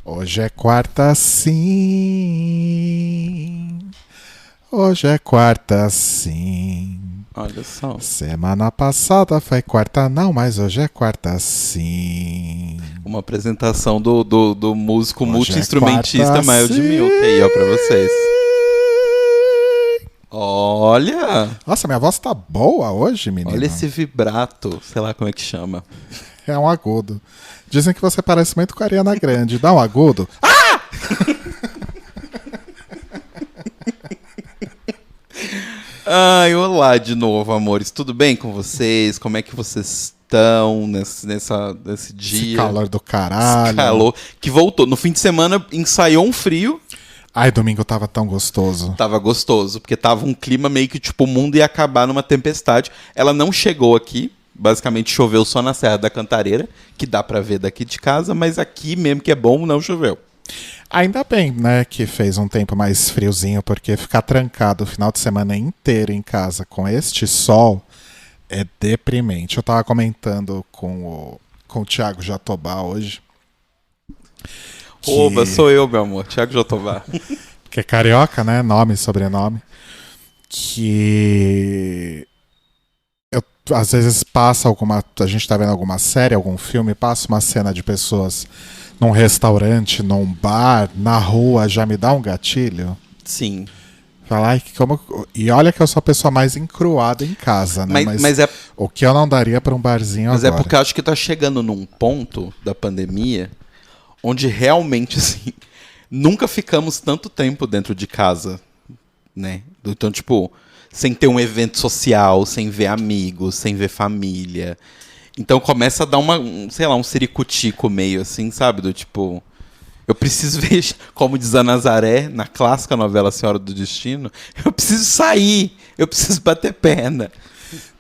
Hoje é quarta sim. Hoje é quarta sim. Olha só. Semana passada foi quarta não, mas hoje é quarta sim. Uma apresentação do músico Hoje multi-instrumentista é Mael de Milk aí, ó, pra vocês. Olha! Nossa, minha voz tá boa hoje, menina. Olha esse vibrato, sei lá como é que chama. É um agudo. Dizem que você parece muito com a Ariana Grande. Dá um agudo. Ai, olá de novo, amores. Tudo bem com vocês? Como é que vocês estão nesse dia? Esse calor do caralho. Esse calor que voltou. No fim de semana ensaiou um frio. Ai, domingo tava tão gostoso. Tava gostoso, porque tava um clima meio que tipo o mundo ia acabar numa tempestade. Ela não chegou aqui. Basicamente choveu só na Serra da Cantareira, que dá pra ver daqui de casa, mas aqui mesmo que é bom, não choveu. Ainda bem, né, que fez um tempo mais friozinho, porque ficar trancado o final de semana inteiro em casa com este sol é deprimente. Eu tava comentando com o Thiago Jatobá hoje. Oba, sou eu, meu amor, Thiago Jatobá. Que é carioca, né? Nome e sobrenome. Que às vezes passa a gente tá vendo alguma série, algum filme, passa uma cena de pessoas num restaurante, num bar, na rua, já me dá um gatilho. Sim. Falar e olha que eu sou a pessoa mais encruada em casa, né? Mas é, o que eu não daria pra um barzinho mas agora. é porque eu acho que tá chegando num ponto da pandemia onde realmente, assim, nunca ficamos tanto tempo dentro de casa, né? Então, tipo, sem ter um evento social, sem ver amigos, sem ver família. Então começa a dar sei lá, um ciricutico meio assim, sabe? Do tipo, eu preciso ver, como diz a Nazaré, na clássica novela Senhora do Destino, eu preciso sair, eu preciso bater perna.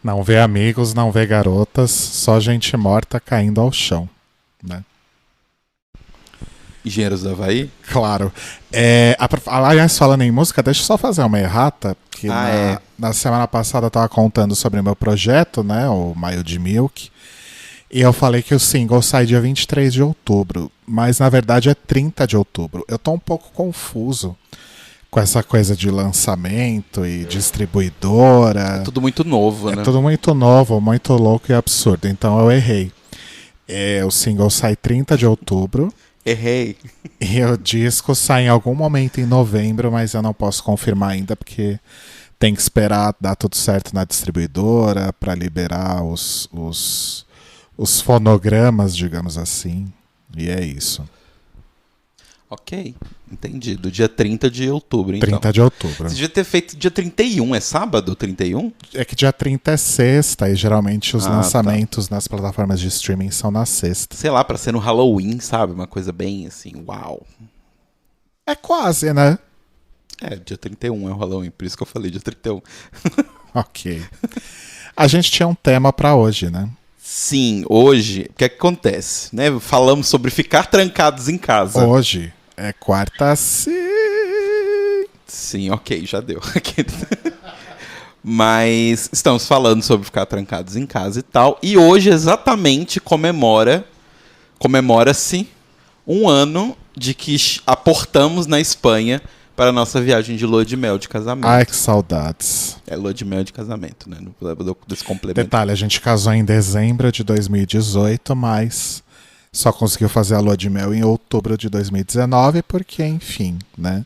Não vê amigos, não vê garotas, só gente morta caindo ao chão, né? Engenheiros do Havaí? Claro. Aliás, falando em música, deixa eu só fazer uma errata. Que na semana passada eu tava contando sobre o meu projeto, né? O Maio de Milk. E eu falei que o single sai dia 23 de outubro. Mas na verdade é 30 de outubro. Eu tô um pouco confuso com essa coisa de lançamento e distribuidora. É tudo muito novo, né? É tudo muito novo, muito louco e absurdo. Então eu errei. O single sai 30 de outubro. Errei. E o disco sai em algum momento em novembro, mas eu não posso confirmar ainda, porque tem que esperar dar tudo certo na distribuidora para liberar os fonogramas, digamos assim. E é isso. Ok, entendido. Dia 30 de outubro, então. 30 de outubro. Você devia ter feito dia 31, é sábado 31? É que dia 30 é sexta e geralmente os lançamentos tá. nas plataformas de streaming são na sexta. Sei lá, pra ser no Halloween, sabe? Uma coisa bem assim, uau. É quase, né? Dia 31 é o Halloween, por isso que eu falei dia 31. Ok. A gente tinha um tema pra hoje, né? Sim, hoje, o que acontece? Né? Falamos sobre ficar trancados em casa. Hoje é quarta sim. Sim, ok, já deu. Mas estamos falando sobre ficar trancados em casa e tal. E hoje exatamente comemora-se um ano de que aportamos na Espanha para a nossa viagem de lua de mel de casamento. Ai, que saudades. É lua de mel de casamento, né? Desse complemento. Detalhe, a gente casou em dezembro de 2018, mas só conseguiu fazer a lua de mel em outubro de 2019, porque, enfim, né?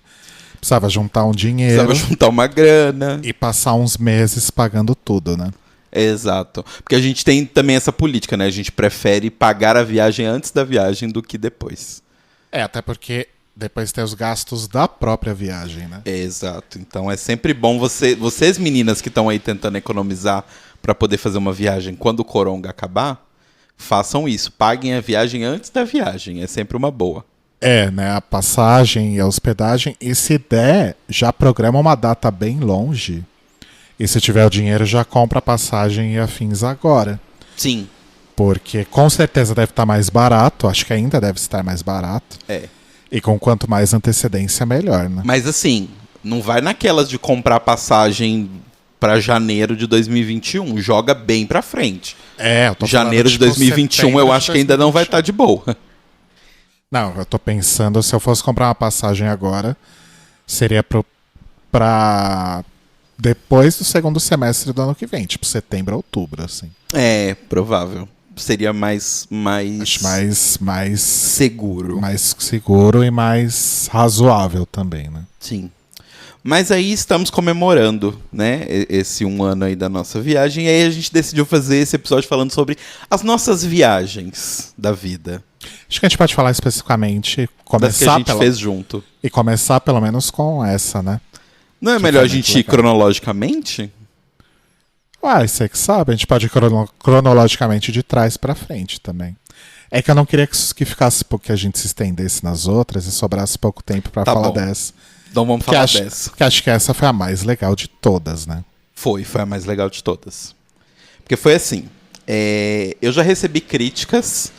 Precisava juntar um dinheiro. Precisava juntar uma grana. E passar uns meses pagando tudo, né? Exato. Porque a gente tem também essa política, né? A gente prefere pagar a viagem antes da viagem do que depois. Até porque depois tem os gastos da própria viagem, né? Exato. Então é sempre bom vocês meninas que estão aí tentando economizar para poder fazer uma viagem quando o coronga acabar, façam isso. Paguem a viagem antes da viagem. É sempre uma boa. Né? A passagem e a hospedagem. E se der, já programa uma data bem longe. E se tiver o dinheiro, já compra a passagem e afins agora. Sim. Porque com certeza deve estar mais barato. Acho que ainda deve estar mais barato. E com quanto mais antecedência, melhor, né? Mas assim, não vai naquelas de comprar passagem para janeiro de 2021. Joga bem pra frente. Eu tô janeiro falando, de 2021 eu acho que ainda não vai estar de boa. Não, eu tô pensando, se eu fosse comprar uma passagem agora, seria pra depois do segundo semestre do ano que vem, tipo setembro, outubro, assim. É, provável. Seria mais Acho mais seguro. mais seguro e mais razoável também, né? Sim. Mas aí estamos comemorando, né, esse 1 ano aí da nossa viagem. E aí a gente decidiu fazer esse episódio falando sobre as nossas viagens da vida. Acho que a gente pode falar especificamente, Das que a gente fez junto. E começar pelo menos com essa, né? Não é Que melhor foi a gente muito ir cronologicamente? Uai, você que sabe, a gente pode ir cronologicamente de trás pra frente também. É que eu não queria que ficasse porque a gente se estendesse nas outras e sobrasse pouco tempo pra Tá falar bom. dessa. Então vamos falar dessa. Que acho que essa foi a mais legal de todas, né? Foi a mais legal de todas. Porque foi assim, eu já recebi críticas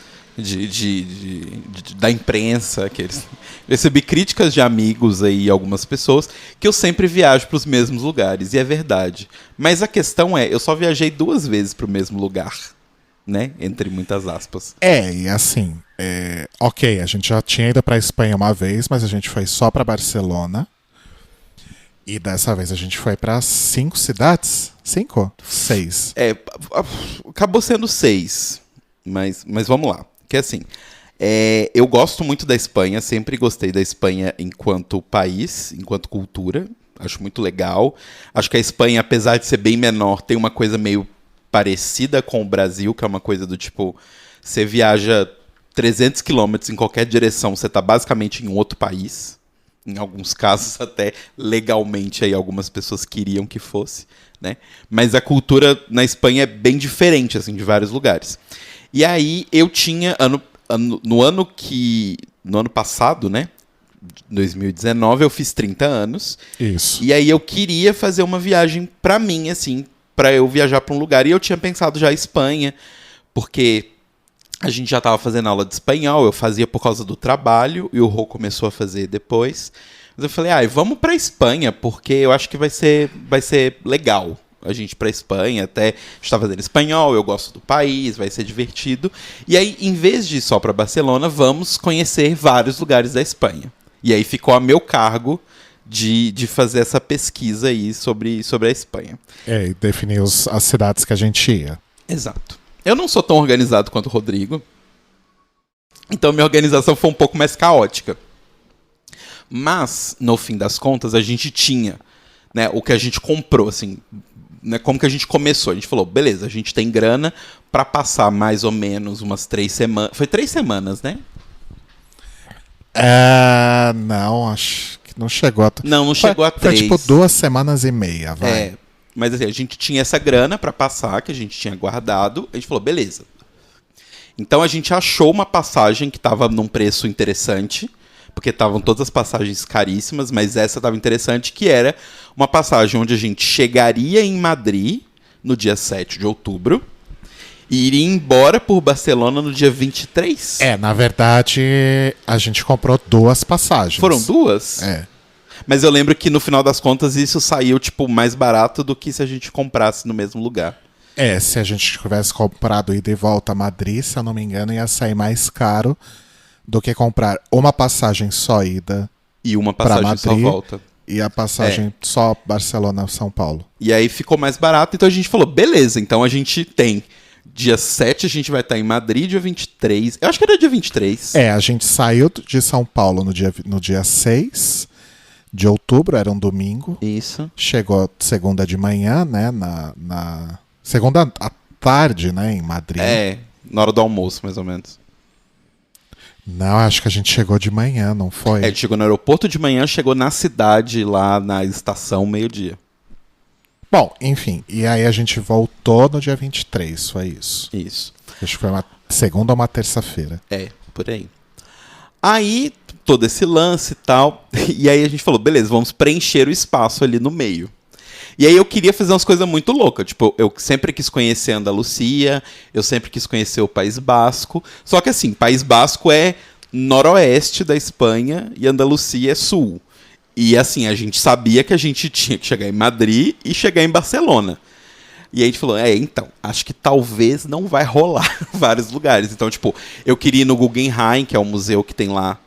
da imprensa, recebi críticas de amigos aí, algumas pessoas, que eu sempre viajo para os mesmos lugares, e é verdade. Mas a questão eu só viajei 2 vezes para o mesmo lugar, né? Entre muitas aspas. E assim, ok, a gente já tinha ido pra Espanha uma vez, mas a gente foi só pra Barcelona. E dessa vez a gente foi pra 5 cidades? 5? 6. Acabou sendo 6, mas vamos lá. Que assim, eu gosto muito da Espanha, sempre gostei da Espanha enquanto país, enquanto cultura. Acho muito legal. Acho que a Espanha, apesar de ser bem menor, tem uma coisa meio parecida com o Brasil, que é uma coisa do tipo, você viaja 300 quilômetros em qualquer direção, você tá basicamente em outro país. Em alguns casos, até legalmente, aí algumas pessoas queriam que fosse, né? Mas a cultura na Espanha é bem diferente, assim, de vários lugares. E aí eu tinha, no ano passado, né? 2019, eu fiz 30 anos. Isso. E aí eu queria fazer uma viagem pra mim, assim, pra eu viajar pra um lugar. E eu tinha pensado já Espanha, porque a gente já estava fazendo aula de espanhol, eu fazia por causa do trabalho, e o Rô começou a fazer depois. Mas eu falei, vamos pra Espanha, porque eu acho que vai ser legal a gente ir pra Espanha, até está fazendo espanhol, eu gosto do país, vai ser divertido. E aí, em vez de ir só pra Barcelona, vamos conhecer vários lugares da Espanha. E aí ficou a meu cargo de fazer essa pesquisa aí sobre a Espanha. E definir as cidades que a gente ia. Exato. Eu não sou tão organizado quanto o Rodrigo, então minha organização foi um pouco mais caótica. Mas, no fim das contas, a gente tinha, né, o que a gente comprou, assim, né, como que a gente começou. A gente falou, beleza, a gente tem grana para passar mais ou menos umas 3 semanas. Foi 3 semanas, né? Não, acho que não chegou a... Não chegou a 3. Foi tipo 2 semanas e meia, vai. Mas assim, a gente tinha essa grana para passar, que a gente tinha guardado. A gente falou, beleza. Então a gente achou uma passagem que estava num preço interessante, porque estavam todas as passagens caríssimas, mas essa estava interessante, que era uma passagem onde a gente chegaria em Madrid no dia 7 de outubro e iria embora por Barcelona no dia 23. Na verdade, a gente comprou 2 passagens. Foram 2? Mas eu lembro que no final das contas isso saiu tipo mais barato do que se a gente comprasse no mesmo lugar. Se a gente tivesse comprado ida e volta a Madrid, se eu não me engano, ia sair mais caro do que comprar uma passagem só ida e uma passagem Madrid, só volta. E a passagem só Barcelona-São Paulo. E aí ficou mais barato, então a gente falou, beleza, então a gente tem dia 7 a gente vai estar em Madrid, dia 23. Eu acho que era dia 23. A gente saiu de São Paulo no dia 6 de outubro, era um domingo. Isso. Chegou segunda de manhã, né? Na segunda à tarde, né? Em Madrid. Na hora do almoço, mais ou menos. Não, acho que a gente chegou de manhã, não foi? A gente chegou no aeroporto de manhã, chegou na cidade, lá na estação, meio-dia. Bom, enfim. E aí a gente voltou no dia 23, foi isso. Isso. Acho que foi uma segunda ou uma terça-feira. Por aí. Aí, todo esse lance e tal. E aí a gente falou, beleza, vamos preencher o espaço ali no meio. E aí eu queria fazer umas coisas muito loucas. Tipo, eu sempre quis conhecer a Andalucia, eu sempre quis conhecer o País Basco. Só que assim, País Basco é noroeste da Espanha e Andalucia é sul. E assim, a gente sabia que a gente tinha que chegar em Madrid e chegar em Barcelona. E aí a gente falou, então, acho que talvez não vai rolar vários lugares. Então, tipo, eu queria ir no Guggenheim, que é um museu que tem lá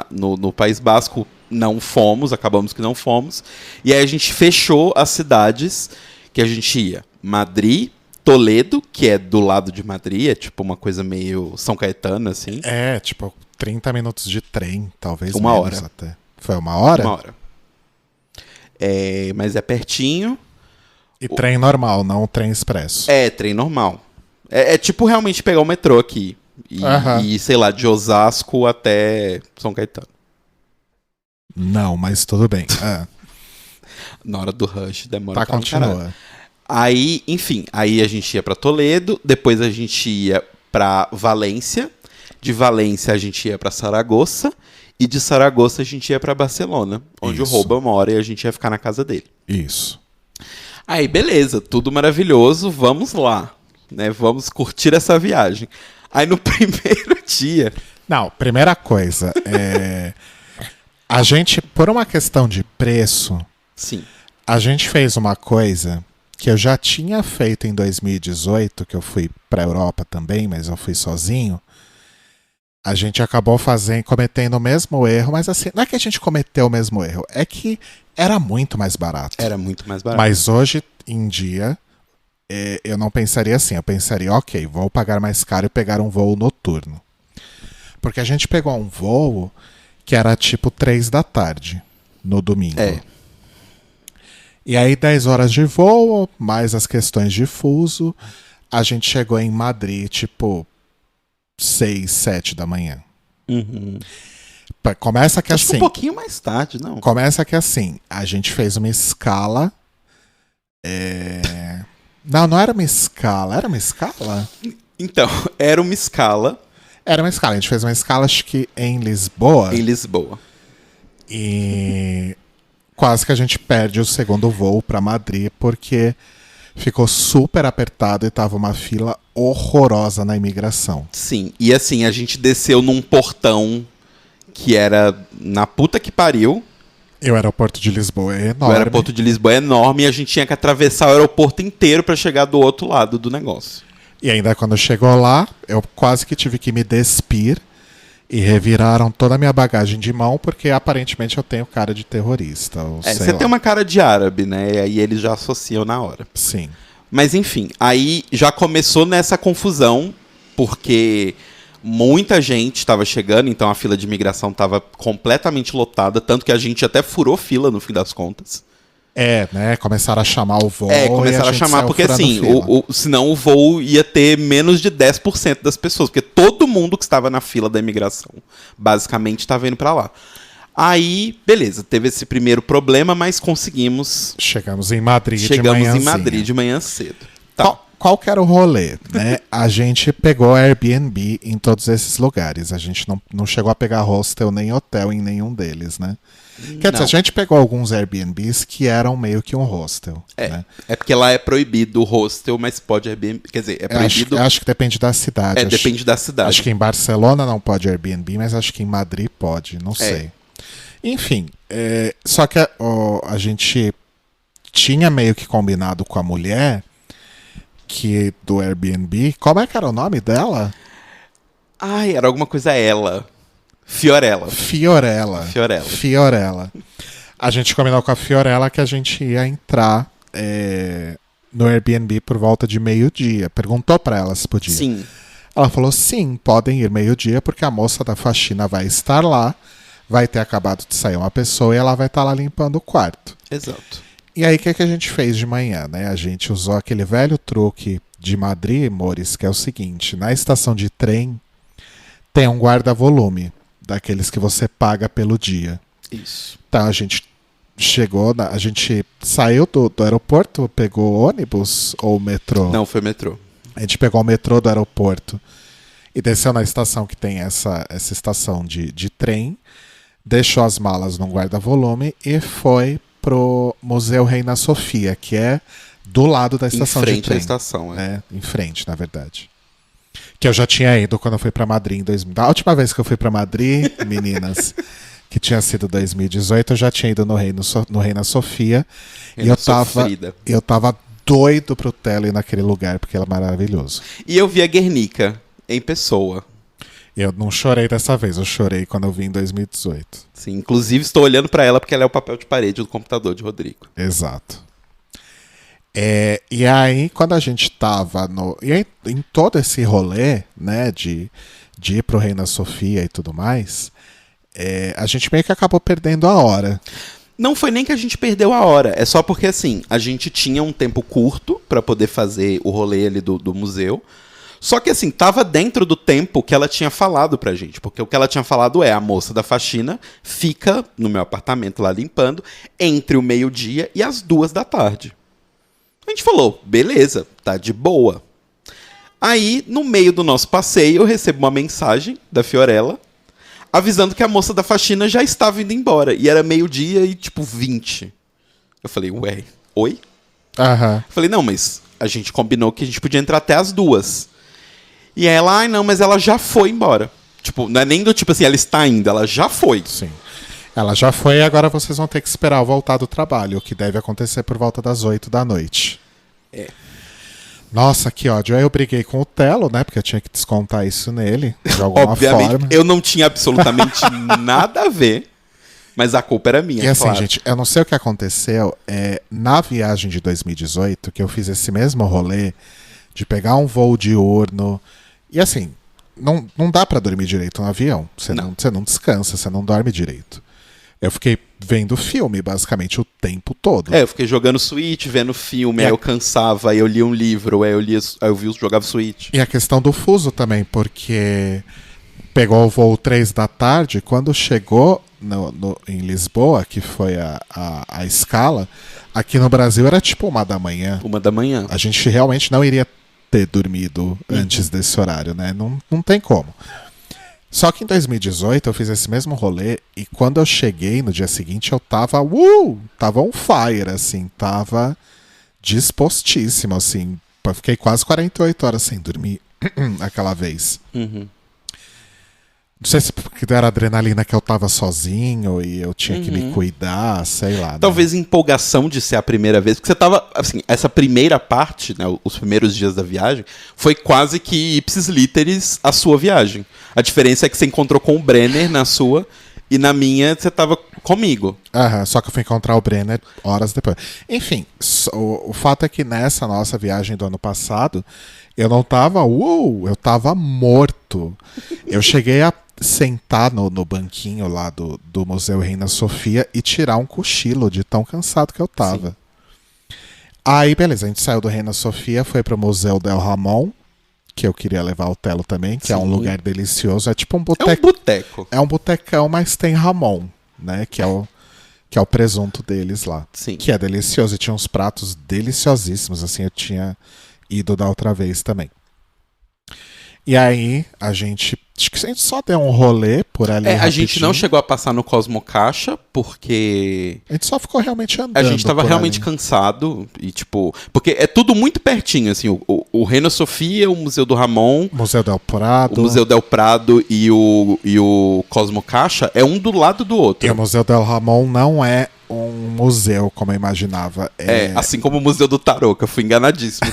no País Basco. Não fomos, acabamos que não fomos. E aí a gente fechou as cidades que a gente ia. Madrid, Toledo, que é do lado de Madrid, é tipo uma coisa meio São Caetano, assim. É, tipo, 30 minutos de trem, talvez uma menos hora. Até. Foi uma hora? Uma hora. Mas é pertinho. E trem normal, não trem expresso. É, trem normal. É tipo realmente pegar o metrô aqui. E, sei lá, de Osasco até São Caetano. Não, mas tudo bem. Na hora do rush demora pra pra continua. Aí, enfim, aí a gente ia pra Toledo, depois a gente ia pra Valência, de Valência a gente ia pra Saragoça, e de Saragoça a gente ia pra Barcelona, onde o Rouba mora e a gente ia ficar na casa dele. Isso. Aí, beleza, tudo maravilhoso, vamos lá, né? Vamos curtir essa viagem. Aí no primeiro dia... Não, primeira coisa, a gente, por uma questão de preço, sim, a gente fez uma coisa que eu já tinha feito em 2018, que eu fui pra Europa também, mas eu fui sozinho. A gente acabou cometendo o mesmo erro, mas assim, não é que a gente cometeu o mesmo erro, é que era muito mais barato. era muito mais barato. Mas hoje em dia, eu não pensaria assim. Eu pensaria, ok, vou pagar mais caro e pegar um voo noturno. Porque a gente pegou um voo que era tipo 3 da tarde, no domingo. E aí 10 horas de voo, mais as questões de fuso, a gente chegou em Madrid, tipo 6, 7 da manhã. Uhum. Começa que Acho assim... que um pouquinho mais tarde, não? Começa que assim, a gente fez uma escala... Não era uma escala. Era uma escala? Então, era uma escala. Era uma escala. A gente fez uma escala, acho que em Lisboa. Em Lisboa. E quase que a gente perde o segundo voo pra Madrid, porque ficou super apertado e tava uma fila horrorosa na imigração. Sim, e assim, a gente desceu num portão que era na puta que pariu. E o aeroporto de Lisboa é enorme. O aeroporto de Lisboa é enorme e a gente tinha que atravessar o aeroporto inteiro pra chegar do outro lado do negócio. E ainda quando chegou lá, eu quase que tive que me despir e reviraram toda a minha bagagem de mão, porque aparentemente eu tenho cara de terrorista. Você tem uma cara de árabe, né? E aí eles já associam na hora. Sim. Mas enfim, aí já começou nessa confusão, porque muita gente estava chegando, então a fila de imigração estava completamente lotada, tanto que a gente até furou fila no fim das contas. Né? Começaram a chamar o voo. Começaram a chamar, porque assim, senão o voo ia ter menos de 10% das pessoas, porque todo mundo que estava na fila da imigração, basicamente, estava indo para lá. Aí, beleza, teve esse primeiro problema, mas conseguimos. Chegamos em Madrid de manhã cedo. Tá. Qual que era o rolê, né? A gente pegou Airbnb em todos esses lugares. A gente não chegou a pegar hostel nem hotel em nenhum deles, né? Quer dizer, a gente pegou alguns Airbnbs que eram meio que um hostel. Né? É porque lá é proibido o hostel, mas pode Airbnb. Quer dizer, é proibido. Acho que depende da cidade. Depende da cidade. Acho que em Barcelona não pode Airbnb, mas acho que em Madrid pode, não sei. Enfim, só que a gente tinha meio que combinado com a mulher que do Airbnb. Como é que era o nome dela? Era alguma coisa ela. Fiorella. A gente combinou com a Fiorella que a gente ia entrar no Airbnb por volta de meio-dia. Perguntou pra ela se podia. Sim. Ela falou, sim, podem ir meio-dia, porque a moça da faxina vai estar lá, vai ter acabado de sair uma pessoa e ela vai estar lá limpando o quarto. Exato. E aí, o que a gente fez de manhã, né? A gente usou aquele velho truque de Madrid, Mores, que é o seguinte, na estação de trem tem um guarda-volume, daqueles que você paga pelo dia. Isso. Então a gente a gente saiu do aeroporto, pegou ônibus ou metrô? Não, foi metrô. A gente pegou o metrô do aeroporto e desceu na estação que tem essa estação de trem, deixou as malas num guarda-volume e foi pro Museu Reina Sofia, que é do lado da estação de trem. Em frente à estação, em frente, na verdade. Que eu já tinha ido quando eu fui pra Madrid em 2000. A última vez que eu fui pra Madrid, meninas, que tinha sido 2018, eu já tinha ido no Reina Sofia. E eu tava doido pro Telo ir naquele lugar, porque ele é maravilhoso. E eu vi a Guernica em pessoa. Eu não chorei dessa vez, eu chorei quando eu vi em 2018. Sim, inclusive estou olhando pra ela porque ela é o papel de parede do computador de Rodrigo. Exato. E aí, quando a gente tava em todo esse rolê, né, de ir pro Reina Sofia e tudo mais, a gente meio que acabou perdendo a hora. Não foi nem que a gente perdeu a hora, é só porque, assim, a gente tinha um tempo curto pra poder fazer o rolê ali do museu. Só que, assim, tava dentro do tempo que ela tinha falado pra gente. Porque o que ela tinha falado a moça da faxina fica no meu apartamento lá limpando entre o meio-dia e as 2h. A gente falou, beleza, tá de boa. Aí, no meio do nosso passeio, eu recebo uma mensagem da Fiorella avisando que a moça da faxina já estava indo embora. E era meio-dia e, tipo, 20. Eu falei, ué, oi? Aham. Eu falei, não, mas a gente combinou que a gente podia entrar até as 2. E ela, ai não, mas ela já foi embora. Tipo, não é nem do tipo assim, ela está indo, ela já foi. Sim. Ela já foi e agora vocês vão ter que esperar eu voltar do trabalho, o que deve acontecer por volta das 8h. Nossa, que ódio. Aí eu briguei com o Telo, né? Porque eu tinha que descontar isso nele, de alguma Obviamente, forma. eu não tinha absolutamente nada a ver, mas a culpa era minha, E assim, claro. gente, eu não sei o que aconteceu. Na viagem de 2018, que eu fiz esse mesmo rolê de pegar um voo diurno. E assim, não dá pra dormir direito no avião. Você não descansa, você não dorme direito. Eu fiquei vendo filme, basicamente, o tempo todo. Eu fiquei jogando Switch, vendo filme, aí eu cansava, aí eu lia um livro, aí eu jogava Switch. E a questão do fuso também, porque pegou o voo 3h, quando chegou em Lisboa, que foi a escala, aqui no Brasil era tipo 1h. 1h. A gente realmente não iria ter dormido antes desse horário, né? Não tem como. Só que em 2018 eu fiz esse mesmo rolê e quando eu cheguei no dia seguinte eu tava on fire, assim, tava dispostíssimo, assim. Eu fiquei quase 48 horas sem dormir aquela vez. Não sei se porque era adrenalina que eu tava sozinho e eu tinha que me cuidar, sei lá. Talvez empolgação de ser a primeira vez, porque você tava, assim, essa primeira parte, né, os primeiros dias da viagem, foi quase que ipsis literis a sua viagem. A diferença é que você encontrou com o Brenner na sua e na minha você tava comigo. Só que eu fui encontrar o Brenner horas depois. Enfim, o fato é que nessa nossa viagem do ano passado, eu não tava, eu tava morto. Eu cheguei a sentar no banquinho lá do Museu Reina Sofia e tirar um cochilo de tão cansado que eu tava. Sim. Aí, beleza, a gente saiu do Reina Sofia, foi pro Museu Del Ramon, que eu queria levar o Telo também, que é um lugar delicioso. É tipo um boteco. É um boteco. É um botecão, mas tem Ramon, né? Que é o presunto deles lá. Sim. Que é delicioso e tinha uns pratos deliciosíssimos, assim, eu tinha ido da outra vez também. E aí, acho que a gente só deu um rolê por ali a gente não chegou a passar no Cosmo Caixa, porque a gente só ficou realmente andando. A gente tava realmente cansado e, tipo... Porque é tudo muito pertinho, assim. O Reina Sofia, o Museu do Ramon... Museu del Prado. O Museu del Prado e o Cosmo Caixa é um do lado do outro. E o Museu del Ramon não é um museu, como eu imaginava. Assim como o Museu do Tarô, que eu fui enganadíssimo.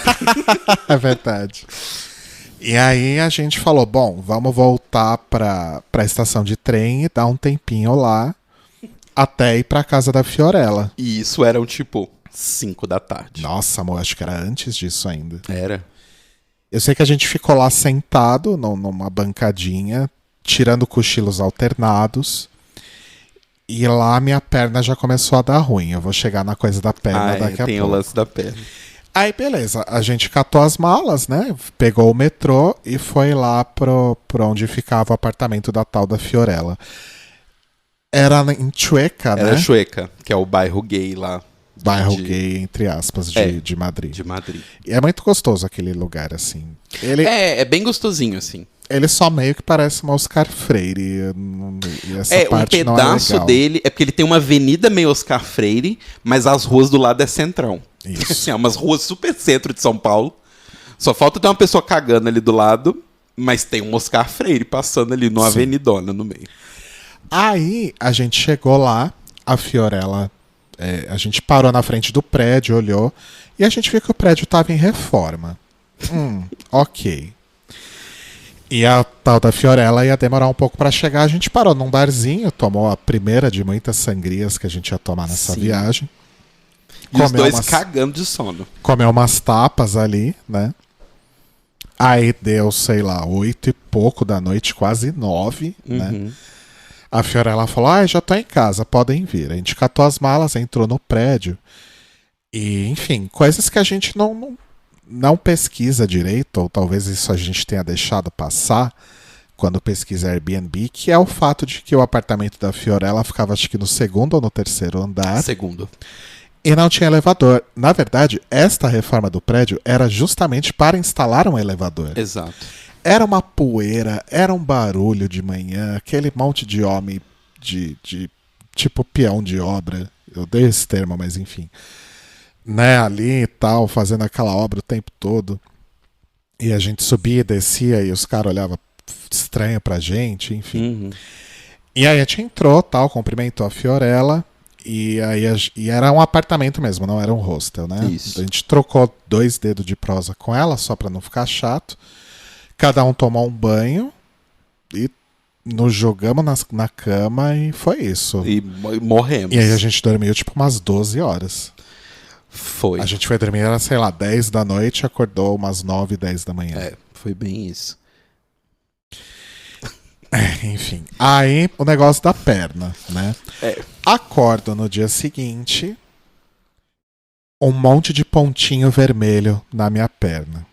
É verdade. E aí a gente falou, bom, vamos voltar pra estação de trem e dar um tempinho lá até ir pra casa da Fiorella. E isso eram, tipo, 5h. Nossa, amor, acho que era antes disso ainda. Era. Eu sei que a gente ficou lá sentado numa bancadinha, tirando cochilos alternados. E lá minha perna já começou a dar ruim. Eu vou chegar na coisa da perna daqui a pouco. Tem o lance da perna. Aí, beleza, a gente catou as malas, né? Pegou o metrô e foi lá pro onde ficava o apartamento da tal da Fiorella. Era em Chueca, né? Era Chueca, que é o bairro gay lá. Bairro gay, entre aspas, de Madrid. De Madrid. E é muito gostoso aquele lugar, assim. É bem gostosinho, assim. Ele só meio que parece um Oscar Freire. E essa parte um pedaço não é dele é porque ele tem uma avenida meio Oscar Freire, mas as ruas do lado é centrão. Isso. Assim, umas ruas super centro de São Paulo. Só falta ter uma pessoa cagando ali do lado, mas tem um Oscar Freire passando ali numa avenidona no meio. Aí a gente chegou lá, a Fiorella A gente parou na frente do prédio, olhou, e a gente viu que o prédio estava em reforma. Ok. E a tal da Fiorella ia demorar um pouco para chegar. A gente parou num barzinho, tomou a primeira de muitas sangrias que a gente ia tomar nessa viagem. E os dois cagando de sono. Comeu umas tapas ali, né? Aí deu, sei lá, 8 e pouco da noite, quase 9, né? A Fiorella falou, já tô em casa, podem vir. A gente catou as malas, entrou no prédio. E, enfim, coisas que a gente não pesquisa direito, ou talvez isso a gente tenha deixado passar quando pesquisa Airbnb, que é o fato de que o apartamento da Fiorella ficava, acho que no segundo ou no terceiro andar. Segundo. E não tinha elevador. Na verdade, esta reforma do prédio era justamente para instalar um elevador. Exato. Era uma poeira, era um barulho de manhã, aquele monte de homem de tipo peão de obra. Eu dei esse termo, mas enfim. Né, ali e tal, fazendo aquela obra o tempo todo. E a gente subia e descia e os caras olhavam estranho pra gente, enfim. E aí a gente entrou, tal, cumprimentou a Fiorella. E aí e era um apartamento mesmo, não era um hostel, né? Isso. A gente trocou 2 dedos de prosa com ela, só pra não ficar chato. Cada um tomou um banho e nos jogamos na cama e foi isso. E morremos. E aí a gente dormiu tipo umas 12 horas. Foi. A gente foi dormir, era, sei lá, 10 da noite, acordou umas 9, 10 da manhã. Foi bem isso. Enfim. Aí o negócio da perna, né? Acordo no dia seguinte, um monte de pontinho vermelho na minha perna.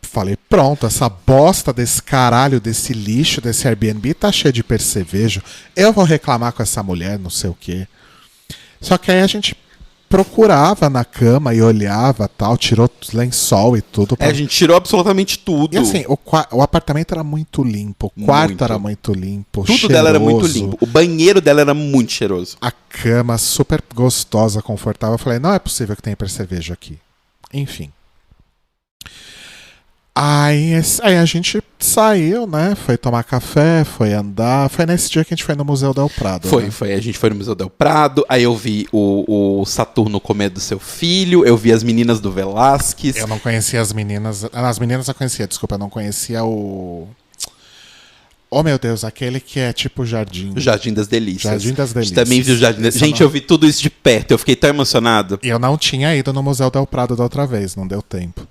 Falei, pronto, essa bosta desse caralho, desse lixo, desse Airbnb tá cheio de percevejo. Eu vou reclamar com essa mulher, não sei o quê. Só que aí a gente procurava na cama e olhava tal, tirou lençol e tudo. A gente tirou absolutamente tudo. E assim, o apartamento era muito limpo, o quarto era muito limpo, tudo cheiroso. Dela era muito limpo. O banheiro dela era muito cheiroso. A cama super gostosa, confortável. Eu falei, não é possível que tenha percevejo aqui. Enfim. Aí a gente saiu, né? Foi tomar café, foi andar. Foi nesse dia que a gente foi no Museu Del Prado. Foi. Né? A gente foi no Museu Del Prado. Aí eu vi o Saturno comer do seu filho. Eu vi as meninas do Velázquez. Eu não conhecia as meninas. As meninas eu conhecia, desculpa. Eu não conhecia o... Oh, meu Deus, aquele que é tipo Jardim. O Jardim das Delícias. Jardim das Delícias. A gente também viu o Jardim das... Gente, eu vi tudo isso de perto. Eu fiquei tão emocionado. E eu não tinha ido no Museu Del Prado da outra vez. Não deu tempo.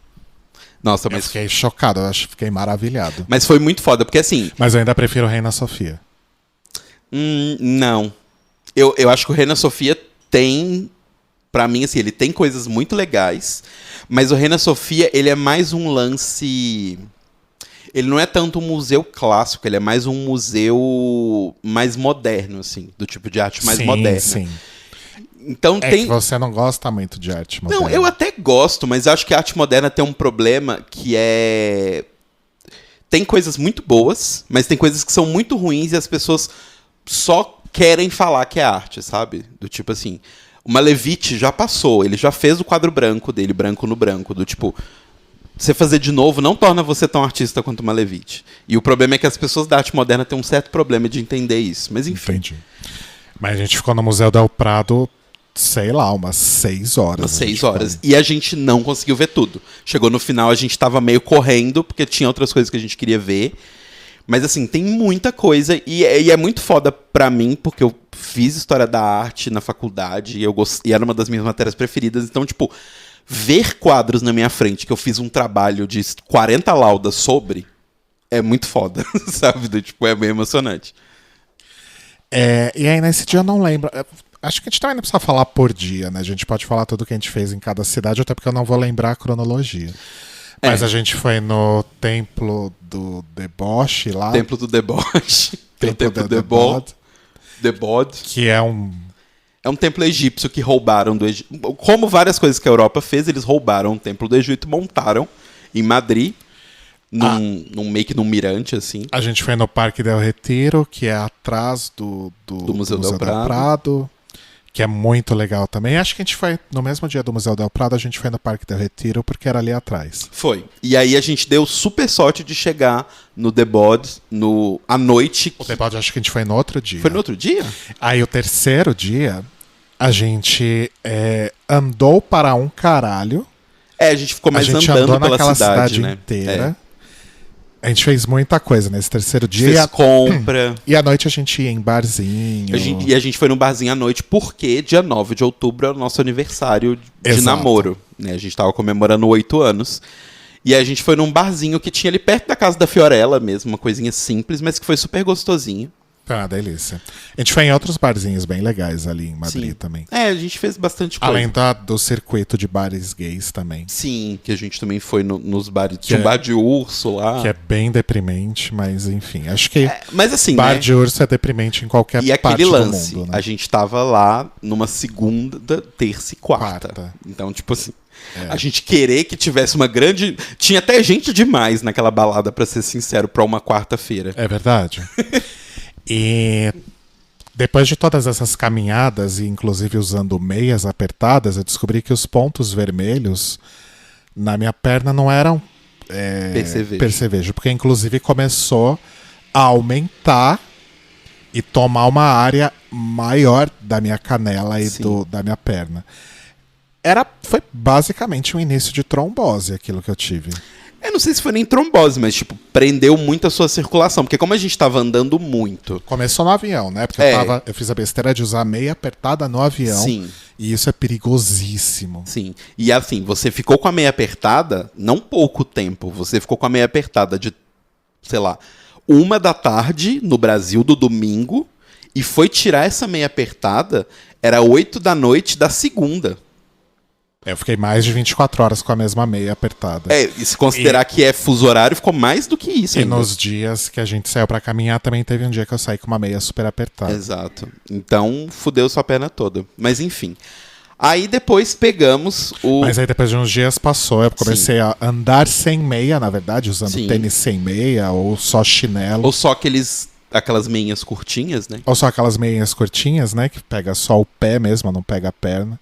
Nossa, mas... Eu fiquei chocado, fiquei maravilhado. Mas foi muito foda, porque assim... Mas eu ainda prefiro o Reina Sofia. Não. Eu acho que o Reina Sofia tem... Pra mim, assim, ele tem coisas muito legais, mas o Reina Sofia, ele é mais um lance... Ele não é tanto um museu clássico, ele é mais um museu mais moderno, assim, do tipo de arte mais moderna. Sim. Então que você não gosta muito de arte moderna. Não, eu até gosto, mas acho que a arte moderna tem um problema que é... Tem coisas muito boas, mas tem coisas que são muito ruins e as pessoas só querem falar que é arte, sabe? Do tipo assim, o Malevich já passou, ele já fez o quadro branco dele, branco no branco, do tipo... Você fazer de novo não torna você tão artista quanto o Malevich. E o problema é que as pessoas da arte moderna têm um certo problema de entender isso, mas enfim. Entendi. Mas a gente ficou no Museu Del Prado... Sei lá, umas 6 horas. Umas 6 horas. E a gente não conseguiu ver tudo. Chegou no final, a gente tava meio correndo, porque tinha outras coisas que a gente queria ver. Mas assim, tem muita coisa. E é muito foda pra mim, porque eu fiz História da Arte na faculdade. E era uma das minhas matérias preferidas. Então, tipo, ver quadros na minha frente, que eu fiz um trabalho de 40 laudas sobre, é muito foda, sabe? Tipo, é bem emocionante. E aí, nesse dia, eu não lembro... Acho que a gente também não precisa falar por dia, né? A gente pode falar tudo que a gente fez em cada cidade, até porque eu não vou lembrar a cronologia. Mas a gente foi no Templo do Deboche lá. Templo do Deboche. Templo do Debod. Que é um... É um templo egípcio que roubaram do Egito. Como várias coisas que a Europa fez, eles roubaram o templo do Egito e montaram em Madrid. Meio que num mirante, assim. A gente foi no Parque del Retiro, que é atrás do Museu Del Prado. Que é muito legal também. Acho que a gente foi, no mesmo dia do Museu Del Prado, a gente foi no Parque del Retiro, porque era ali atrás. Foi. E aí a gente deu super sorte de chegar no The Bod à noite. O The Bod acho que a gente foi no outro dia. Foi no outro dia? Aí o terceiro dia, A gente andou para um caralho. A gente ficou mais andando andou pela naquela cidade né? inteira. A gente fez muita coisa nesse terceiro dia. Fez compra. E à noite a gente ia em barzinho. E a gente foi num barzinho à noite porque dia 9 de outubro é o nosso aniversário de namoro. Né? A gente tava comemorando 8 anos. E a gente foi num barzinho que tinha ali perto da casa da Fiorella mesmo. Uma coisinha simples, mas que foi super gostosinho. Ah, delícia. A gente foi em outros barzinhos bem legais ali em Madrid também. A gente fez bastante coisa. Além do circuito de bares gays também. Sim, que a gente também foi nos bares. Tinha um bar de urso lá. Que é bem deprimente, mas enfim. Acho que mas assim, bar né? de urso é deprimente em qualquer parte do mundo. Né? A gente tava lá numa segunda, terça e quarta. Então, tipo assim, a gente querer que tivesse uma grande... Tinha até gente demais naquela balada, pra ser sincero, pra uma quarta-feira. É verdade. E depois de todas essas caminhadas, e inclusive usando meias apertadas, eu descobri que os pontos vermelhos na minha perna não eram percevejo, porque inclusive começou a aumentar e tomar uma área maior da minha canela e da minha perna. Foi basicamente um início de trombose aquilo que eu tive. Eu não sei se foi nem trombose, mas, tipo, prendeu muito a sua circulação. Porque como a gente tava andando muito... Começou no avião, né? Porque eu fiz a besteira de usar meia apertada no avião. Sim. E isso é perigosíssimo. Sim. E assim, você ficou com a meia apertada, não pouco tempo. Você ficou com a meia apertada de, sei lá, 1h no Brasil, do domingo. E foi tirar essa meia apertada, era 8 da segunda. Eu fiquei mais de 24 horas com a mesma meia apertada. E se considerar que é fuso horário, ficou mais do que isso ainda. E nos dias que a gente saiu pra caminhar, também teve um dia que eu saí com uma meia super apertada. Exato. Então, fudeu sua perna toda. Mas enfim. Aí depois pegamos o... Mas aí depois de uns dias passou, eu comecei a andar sem meia, na verdade, usando tênis sem meia, ou só chinelo. Ou só aquelas meinhas curtinhas, né? Ou só aquelas meinhas curtinhas, né, que pega só o pé mesmo, não pega a perna.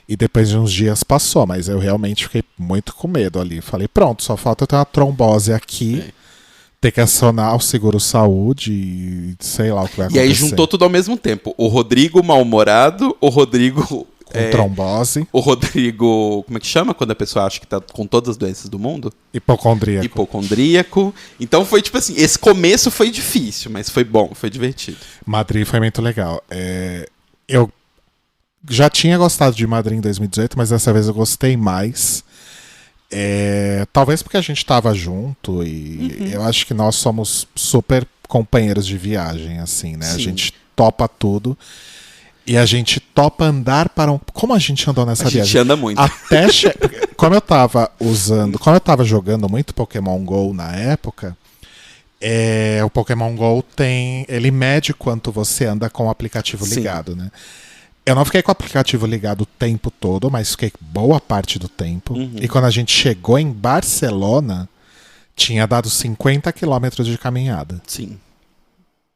E depois de uns dias passou, mas eu realmente fiquei muito com medo ali. Falei, pronto, só falta eu ter uma trombose aqui, ter que acionar o seguro-saúde e sei lá o que vai acontecer. E aí juntou tudo ao mesmo tempo. O Rodrigo mal-humorado, o Rodrigo... Com trombose. O Rodrigo... Como é que chama quando a pessoa acha que tá com todas as doenças do mundo? Hipocondríaco. Então foi tipo assim, esse começo foi difícil, mas foi bom, foi divertido. Madrid foi muito legal. Eu já tinha gostado de Madrid em 2018, mas dessa vez eu gostei mais. Talvez porque a gente estava junto e eu acho que nós somos super companheiros de viagem, assim, né? Sim. A gente topa tudo e a gente topa andar para um... Como a gente andou nessa viagem? A gente anda muito. Até como eu tava jogando muito Pokémon GO na época, o Pokémon GO ele mede quanto você anda com o aplicativo ligado, né? Eu não fiquei com o aplicativo ligado o tempo todo, mas fiquei boa parte do tempo. E quando a gente chegou em Barcelona, tinha dado 50 quilômetros de caminhada. Sim.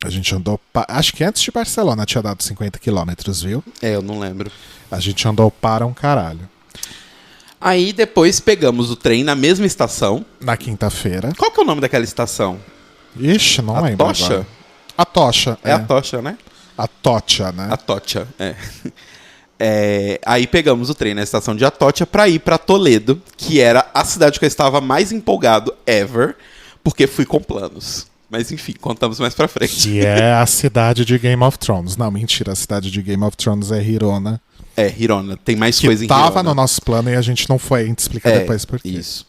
A gente andou... Acho que antes de Barcelona tinha dado 50 quilômetros, viu? Eu não lembro. A gente andou para um caralho. Aí depois pegamos o trem na mesma estação. Na quinta-feira. Qual que é o nome daquela estação? Ixi, não lembro agora. Atocha? Atocha. É Atocha, né? Atocha, né? Atocha, aí pegamos o trem na estação de Atocha pra ir pra Toledo, que era a cidade que eu estava mais empolgado ever, porque fui com planos. Mas enfim, contamos mais pra frente. Que é a cidade de Game of Thrones. Não, mentira, a cidade de Game of Thrones é Hirona. Hirona. Tem mais coisa em Hirona. Tava no nosso plano e a gente não foi. A gente explica depois por quê. Isso.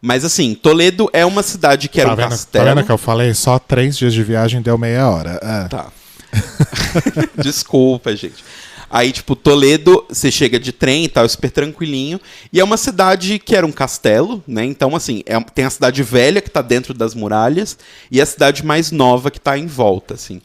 Mas assim, Toledo é uma cidade que era um castelo. Tá vendo que eu falei? Só 3 dias de viagem deu meia hora. Tá. Desculpa, gente. Aí, tipo, Toledo, você chega de trem e tal, é super tranquilinho. E é uma cidade que era um castelo, né? Então, assim, tem a cidade velha que tá dentro das muralhas e a cidade mais nova que tá em volta, assim.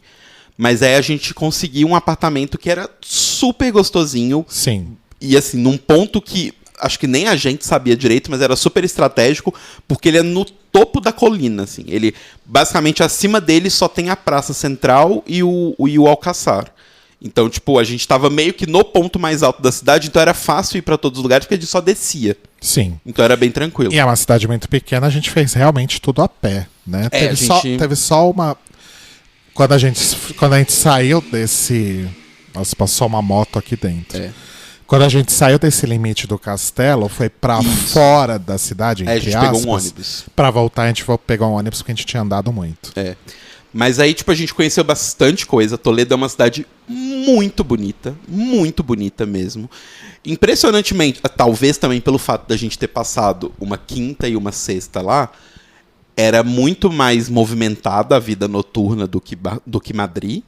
Mas aí a gente conseguiu um apartamento que era super gostosinho. Sim. E, assim, num ponto que acho que nem a gente sabia direito, mas era super estratégico, porque ele é no topo da colina, assim. Ele, basicamente, acima dele só tem a Praça Central e o Alcázar. Então, tipo, a gente tava meio que no ponto mais alto da cidade, então era fácil ir pra todos os lugares, porque a gente só descia. Sim. Então era bem tranquilo. E é uma cidade muito pequena, a gente fez realmente tudo a pé, né? Teve só uma... Quando a gente saiu Nós passou uma moto aqui dentro. É. Quando a gente saiu desse limite do castelo, foi pra fora da cidade, entre a gente aspas. pegou um ônibus. Pra voltar, a gente foi pegar um ônibus porque a gente tinha andado muito. É. Mas aí, tipo, a gente conheceu bastante coisa. Toledo é uma cidade muito bonita mesmo. Impressionantemente, talvez também pelo fato da gente ter passado uma quinta e uma sexta lá, era muito mais movimentada a vida noturna do que Madrid,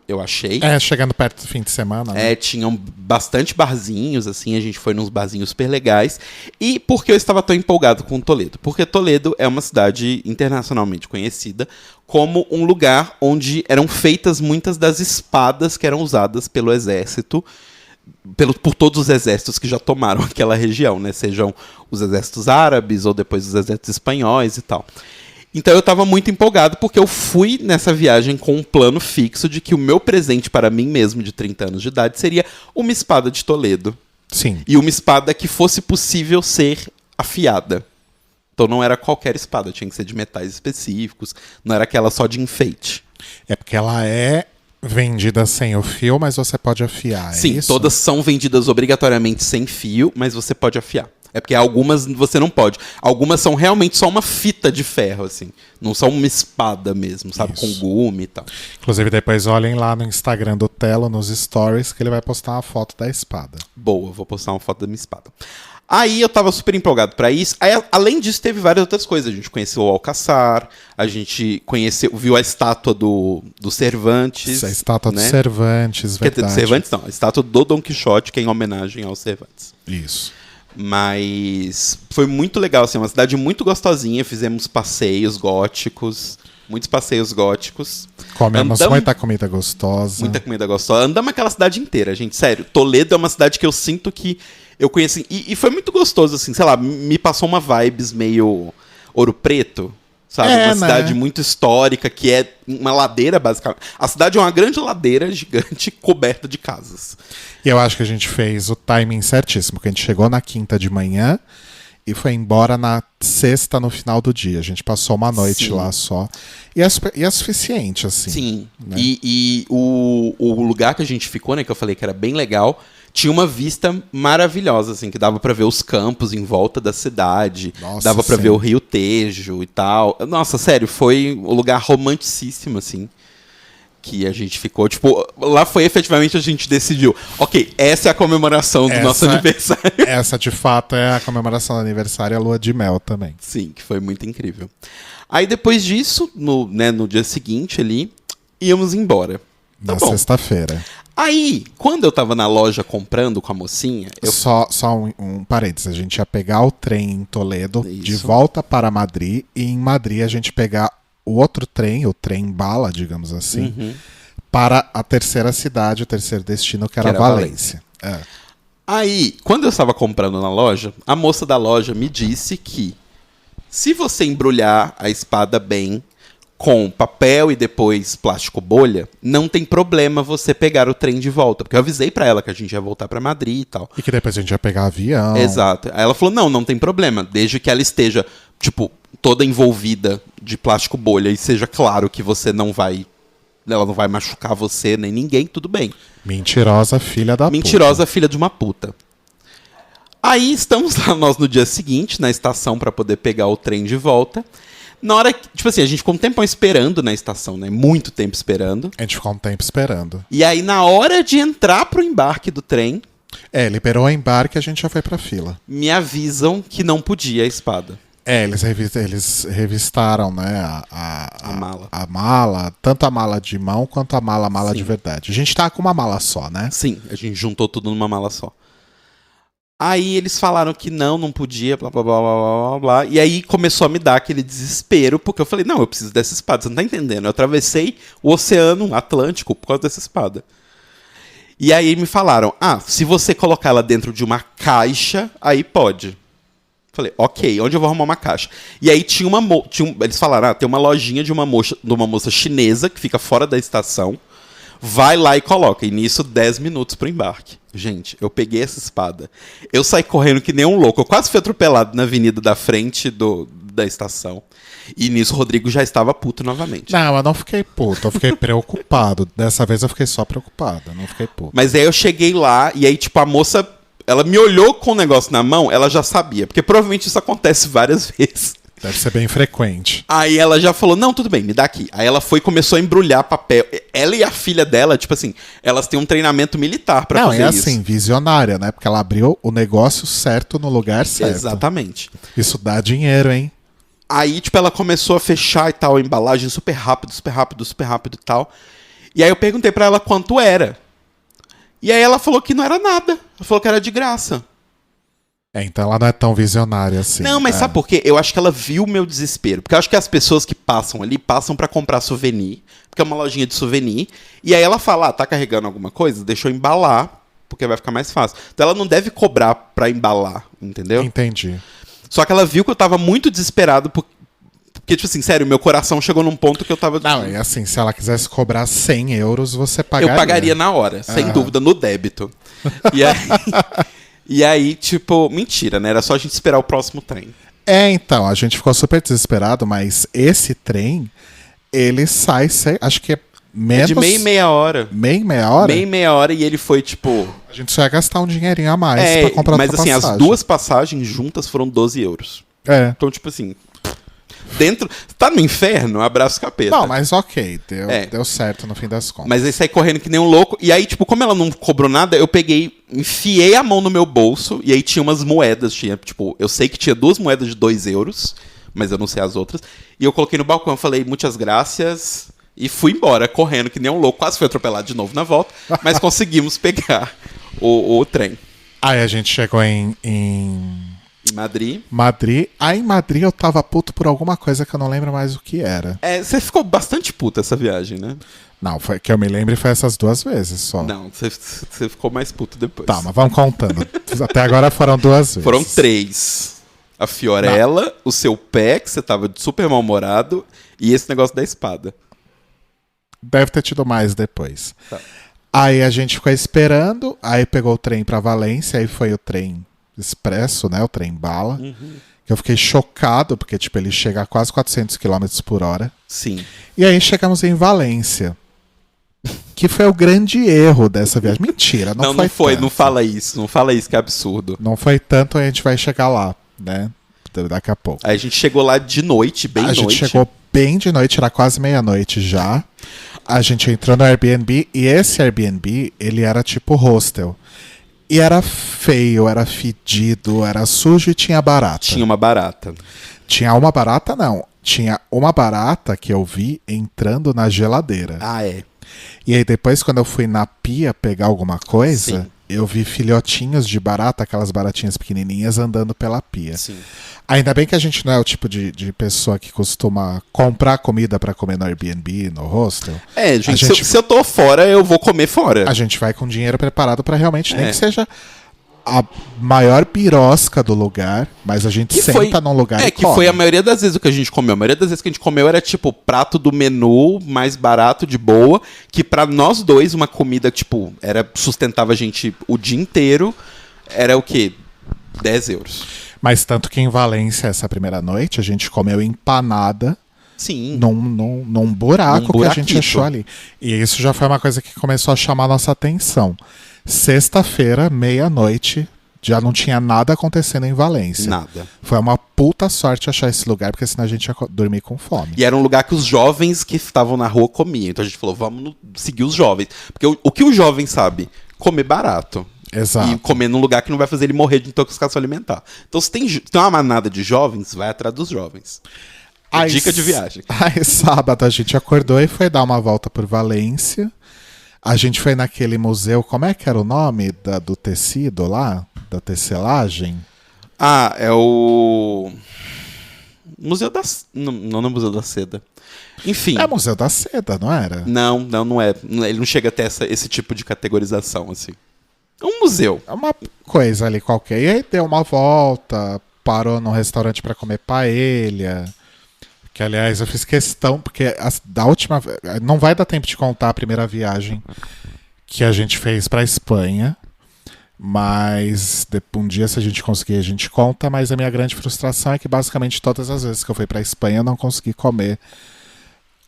eu achei. Chegando perto do fim de semana, né? Tinham bastante barzinhos, assim, a gente foi nos barzinhos super legais. E por que eu estava tão empolgado com Toledo? Porque Toledo é uma cidade internacionalmente conhecida como um lugar onde eram feitas muitas das espadas que eram usadas pelo exército, por todos os exércitos que já tomaram aquela região, né? Sejam os exércitos árabes ou depois os exércitos espanhóis e tal. Então eu estava muito empolgado porque eu fui nessa viagem com um plano fixo de que o meu presente para mim mesmo de 30 anos de idade seria uma espada de Toledo. Sim. E uma espada que fosse possível ser afiada. Então não era qualquer espada, tinha que ser de metais específicos, não era aquela só de enfeite. É porque ela é vendida sem o fio, mas você pode afiar. Sim, isso? Todas são vendidas obrigatoriamente sem fio, mas você pode afiar. É porque algumas você não pode. Algumas são realmente só uma fita de ferro, assim. Não são uma espada mesmo, sabe? Isso. Com gume e tal. Inclusive, depois olhem lá no Instagram do Telo, nos stories, que ele vai postar uma foto da espada. Boa, vou postar uma foto da minha espada. Aí eu tava super empolgado pra isso. Aí, além disso, teve várias outras coisas. A gente conheceu o Alcázar, a gente viu a estátua do Cervantes. A estátua né? do Cervantes, Quer dizer, verdade. do Cervantes não, a estátua do Dom Quixote, que é em homenagem ao Cervantes. Isso. Mas foi muito legal, assim, uma cidade muito gostosinha. Fizemos passeios góticos, muitos passeios góticos. Comemos muita comida gostosa. Muita comida gostosa. Andamos aquela cidade inteira, gente, sério. Toledo é uma cidade que eu sinto que eu conheci. E foi muito gostoso, assim, sei lá, me passou uma vibes meio Ouro Preto. Sabe? Uma cidade muito histórica, que é uma ladeira, basicamente. A cidade é uma grande ladeira gigante coberta de casas. E eu acho que a gente fez o timing certíssimo, porque a gente chegou na quinta de manhã e foi embora na sexta no final do dia. A gente passou uma noite lá só. E é suficiente, assim. Sim. Né? E o lugar que a gente ficou, né, que eu falei que era bem legal, tinha uma vista maravilhosa, assim, que dava pra ver os campos em volta da cidade. Nossa, dava pra sim. ver o Rio Tejo e tal. Nossa, sério, foi um lugar romanticíssimo, assim, que a gente ficou. Tipo, lá foi efetivamente a gente decidiu, ok, essa é a comemoração do nosso aniversário. Essa, de fato, é a comemoração do aniversário e a lua de mel também. Sim, que foi muito incrível. Aí, depois disso, no dia seguinte ali, íamos embora. Na sexta-feira. Aí, quando eu tava na loja comprando com a mocinha... Só um parênteses. A gente ia pegar o trem em Toledo de volta para Madrid. E em Madrid a gente pegar o outro trem, o trem bala, digamos assim, para a terceira cidade, o terceiro destino, que era Valência. É. Aí, quando eu estava comprando na loja, a moça da loja me disse que se você embrulhar a espada bem, com papel e depois plástico bolha, não tem problema você pegar o trem de volta. Porque eu avisei pra ela que a gente ia voltar pra Madrid e tal. E que depois a gente ia pegar avião. Exato. Aí ela falou, não tem problema. Desde que ela esteja, tipo, toda envolvida de plástico bolha e seja claro que você não vai... Ela não vai machucar você nem ninguém, tudo bem. Mentirosa filha da puta. Mentirosa filha de uma puta. Aí estamos lá nós no dia seguinte, na estação, pra poder pegar o trem de volta. Na hora que, tipo assim, a gente ficou um tempão esperando na estação, né? Muito tempo esperando. A gente ficou um tempo esperando. E aí, na hora de entrar pro embarque do trem... liberou o embarque e a gente já foi pra fila. Me avisam que não podia a espada. Eles revistaram, né, A mala. A mala, tanto a mala de mão quanto a mala de verdade. A gente tá com uma mala só, né? Sim, a gente juntou tudo numa mala só. Aí eles falaram que não podia, blá, blá, blá, blá, blá, blá. E aí começou a me dar aquele desespero, porque eu falei, não, eu preciso dessa espada, você não tá entendendo. Eu atravessei o Oceano Atlântico por causa dessa espada. E aí me falaram, se você colocar ela dentro de uma caixa, aí pode. Falei, ok, onde eu vou arrumar uma caixa? E aí tinha eles falaram, tem uma lojinha de uma moça chinesa que fica fora da estação. Vai lá e coloca. E nisso, 10 minutos pro embarque. Gente, eu peguei essa espada. Eu saí correndo que nem um louco. Eu quase fui atropelado na avenida da frente da estação. E nisso o Rodrigo já estava puto novamente. Não, eu não fiquei puto, eu fiquei preocupado. Dessa vez eu fiquei só preocupado, não fiquei puto. Mas aí eu cheguei lá e aí, tipo, a moça, ela me olhou com o negócio na mão, ela já sabia. Porque provavelmente isso acontece várias vezes. Deve ser bem frequente. Aí ela já falou, não, tudo bem, me dá aqui. Aí ela foi e começou a embrulhar papel. Ela e a filha dela, tipo assim, elas têm um treinamento militar pra fazer isso. Não, é assim, visionária, né? Porque ela abriu o negócio certo no lugar certo. Exatamente. Isso dá dinheiro, hein? Aí, tipo, ela começou a fechar e tal, a embalagem super rápido, super rápido, super rápido e tal. E aí eu perguntei pra ela quanto era. E aí ela falou que não era nada. Ela falou que era de graça. Então ela não é tão visionária assim. Não, mas sabe por quê? Eu acho que ela viu o meu desespero. Porque eu acho que as pessoas que passam ali, passam pra comprar souvenir. Porque é uma lojinha de souvenir. E aí ela fala, tá carregando alguma coisa? Deixa eu embalar, porque vai ficar mais fácil. Então ela não deve cobrar pra embalar, entendeu? Entendi. Só que ela viu que eu tava muito desesperado, porque, tipo assim, sério, meu coração chegou num ponto que eu tava... Não, e assim, se ela quisesse cobrar 100 euros, você pagaria. Eu pagaria na hora, sem dúvida, no débito. E aí... E aí, tipo, mentira, né? Era só a gente esperar o próximo trem. Então, a gente ficou super desesperado, mas esse trem, ele sai, acho que é menos... De meia hora. Meia hora? Meia hora e ele foi, tipo... A gente só ia gastar um dinheirinho a mais pra comprar outra passagem. Mas assim, passagem. as duas passagens juntas foram 12 euros. Então, tipo assim... Dentro... Tá no inferno? Abraço capeta. Não, mas ok. Deu certo no fim das contas. Mas aí saí correndo que nem um louco. E aí, tipo, como ela não cobrou nada, eu peguei, enfiei a mão no meu bolso. E aí tinha umas moedas. Tinha, tipo, eu sei que tinha 2 moedas de 2 euros. Mas eu não sei as outras. E eu coloquei no balcão, falei, muitas graças. E fui embora, correndo que nem um louco. Quase fui atropelado de novo na volta. Mas conseguimos pegar o trem. Aí a gente chegou em Madrid. Aí em Madrid eu tava puto por alguma coisa que eu não lembro mais o que era. Você ficou bastante puta essa viagem, né? Não, foi que eu me lembro foi essas 2 vezes só. Não, você ficou mais puto depois. Tá, mas vamos contando. Até agora foram 2 vezes. Foram 3. A Fiorella, o seu pé, que você tava super mal-humorado, e esse negócio da espada. Deve ter tido mais depois. Tá. Aí a gente ficou esperando, aí pegou o trem pra Valência, aí foi o trem expresso, né? O trem bala. Que eu fiquei chocado, porque tipo, ele chega a quase 400 km por hora. Sim. E aí chegamos em Valência. Que foi o grande erro dessa viagem. Mentira, não foi tanto. Não fala isso, que é absurdo. Não foi tanto, a gente vai chegar lá, né? Daqui a pouco. Aí a gente chegou lá de noite, bem noite. A gente chegou bem de noite, era quase meia-noite já. A gente entrou no Airbnb, e esse Airbnb, ele era tipo hostel. E era feio, era fedido, era sujo e tinha barata. Tinha uma barata. Tinha uma barata, não. Tinha uma barata que eu vi entrando na geladeira. Ah, é. E aí depois, quando eu fui na pia pegar alguma coisa, Sim. eu vi filhotinhos de barata, aquelas baratinhas pequenininhas, andando pela pia. Sim. Ainda bem que a gente não é o tipo de pessoa que costuma comprar comida pra comer no Airbnb, no hostel. Gente, se eu tô fora, eu vou comer fora. A gente vai com dinheiro preparado pra realmente, nem que seja a maior birosca do lugar, mas a gente senta num lugar e que come. foi a maioria das vezes o que a gente comeu. A maioria das vezes que a gente comeu era tipo prato do menu, mais barato, de boa, que pra nós dois uma comida, tipo, sustentava a gente o dia inteiro, era o quê? 10 euros. Mas tanto que em Valência, essa primeira noite, a gente comeu empanada. Sim. Num buraco que a gente achou ali. E isso já foi uma coisa que começou a chamar a nossa atenção. Sexta-feira, meia-noite, já não tinha nada acontecendo em Valência. Nada. Foi uma puta sorte achar esse lugar, porque senão a gente ia dormir com fome. E era um lugar que os jovens que estavam na rua comiam. Então a gente falou, vamos seguir os jovens. Porque o que o jovem sabe? Comer barato. Exato. E comer num lugar que não vai fazer ele morrer de intoxicação alimentar. Então se tem uma manada de jovens, vai atrás dos jovens. Dica de viagem. Aí sábado a gente acordou e foi dar uma volta por Valência. A gente foi naquele museu, como é que era o nome do tecido lá? Da tecelagem? Ah, é o... Museu da... Não é Museu da Seda. Enfim. É Museu da Seda, não era? Não é. Ele não chega até esse tipo de categorização, assim. É um museu. É uma coisa ali qualquer. E aí deu uma volta, parou num restaurante pra comer paella. Que, aliás, eu fiz questão, porque da última... Não vai dar tempo de contar a primeira viagem que a gente fez pra Espanha. Mas um dia, se a gente conseguir, a gente conta. Mas a minha grande frustração é que basicamente todas as vezes que eu fui pra Espanha eu não consegui comer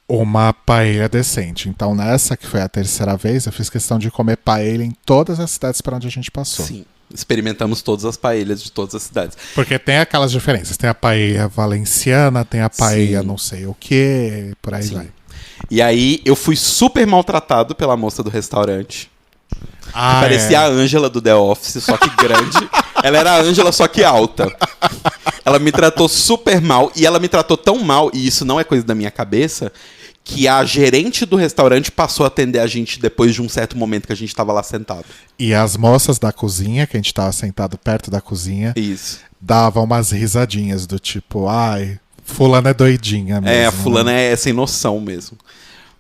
uma paella decente. Então nessa, que foi a terceira vez, eu fiz questão de comer paella em todas as cidades para onde a gente passou. Sim, experimentamos todas as paellas de todas as cidades. Porque tem aquelas diferenças. Tem a paella valenciana, tem a paella não sei o que, por aí vai. E aí eu fui super maltratado pela moça do restaurante. Parecia a Ângela do The Office, só que grande. Ela era a Ângela, só que alta. Ela me tratou super mal. E ela me tratou tão mal, e isso não é coisa da minha cabeça, que a gerente do restaurante passou a atender a gente depois de um certo momento que a gente tava lá sentado. E as moças da cozinha, que a gente tava sentado perto da cozinha, isso, davam umas risadinhas do tipo, ai, fulana é doidinha mesmo. A fulana é sem noção mesmo.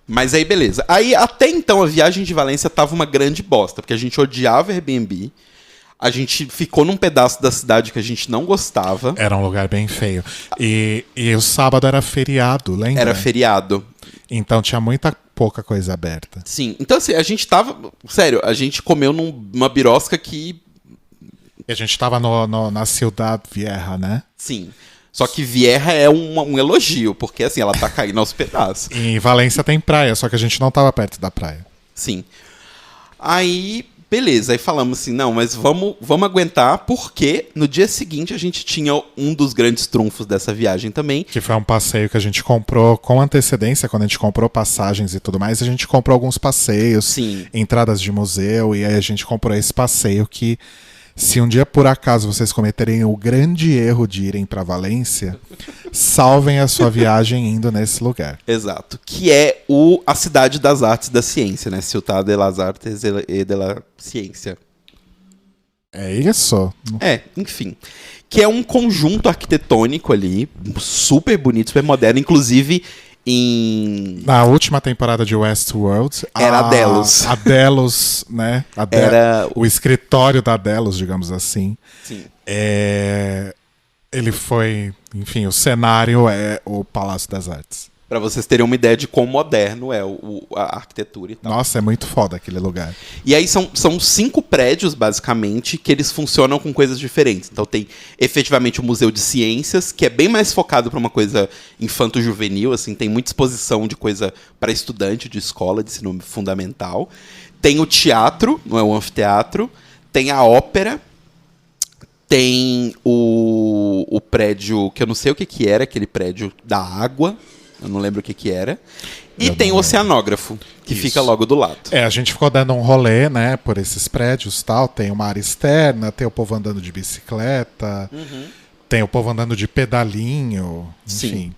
Mas aí, beleza. Aí, até então, a viagem de Valência tava uma grande bosta, porque a gente odiava Airbnb, a gente ficou num pedaço da cidade que a gente não gostava. Era um lugar bem feio. E o sábado era feriado, lembra? Era feriado. Então tinha pouca coisa aberta. Sim. Então, assim, a gente tava... Sério, a gente comeu numa birosca que... E a gente tava na Ciudad Vieja, né? Sim. Só que Vieja é um elogio, porque assim, ela tá caindo aos pedaços. Em Valência tem praia, só que a gente não tava perto da praia. Sim. Aí, beleza, aí falamos assim, não, mas vamos aguentar, porque no dia seguinte a gente tinha um dos grandes trunfos dessa viagem também. Que foi um passeio que a gente comprou com antecedência, quando a gente comprou passagens e tudo mais, a gente comprou alguns passeios, sim, entradas de museu, e aí a gente comprou esse passeio que... Se um dia, por acaso, vocês cometerem o grande erro de irem para Valência, salvem a sua viagem indo nesse lugar. Exato. Que é a cidade das artes e da ciência, né? Ciutat de las Artes e de la Ciência. É isso. Enfim. Que é um conjunto arquitetônico ali, super bonito, super moderno, inclusive... Na última temporada de Westworld, era a Delos. A Delos, né? Era o escritório da Delos, digamos assim. Sim. Ele foi, enfim, o cenário é o Palácio das Artes. Pra vocês terem uma ideia de quão moderno é a arquitetura e tal. Nossa, é muito foda aquele lugar. E aí são 5 prédios, basicamente, que eles funcionam com coisas diferentes. Então tem, efetivamente, o Museu de Ciências, que é bem mais focado pra uma coisa infanto-juvenil, assim, tem muita exposição de coisa para estudante de escola, de ensino fundamental. Tem o teatro, não é o anfiteatro. Tem a ópera. Tem o prédio, que eu não sei o que era, aquele prédio da água. Eu não lembro o que era. E tem o oceanógrafo, que fica logo do lado. A gente ficou dando um rolê, né, por esses prédios e tal. Tem uma área externa, tem o povo andando de bicicleta, tem o povo andando de pedalinho, enfim. Sim.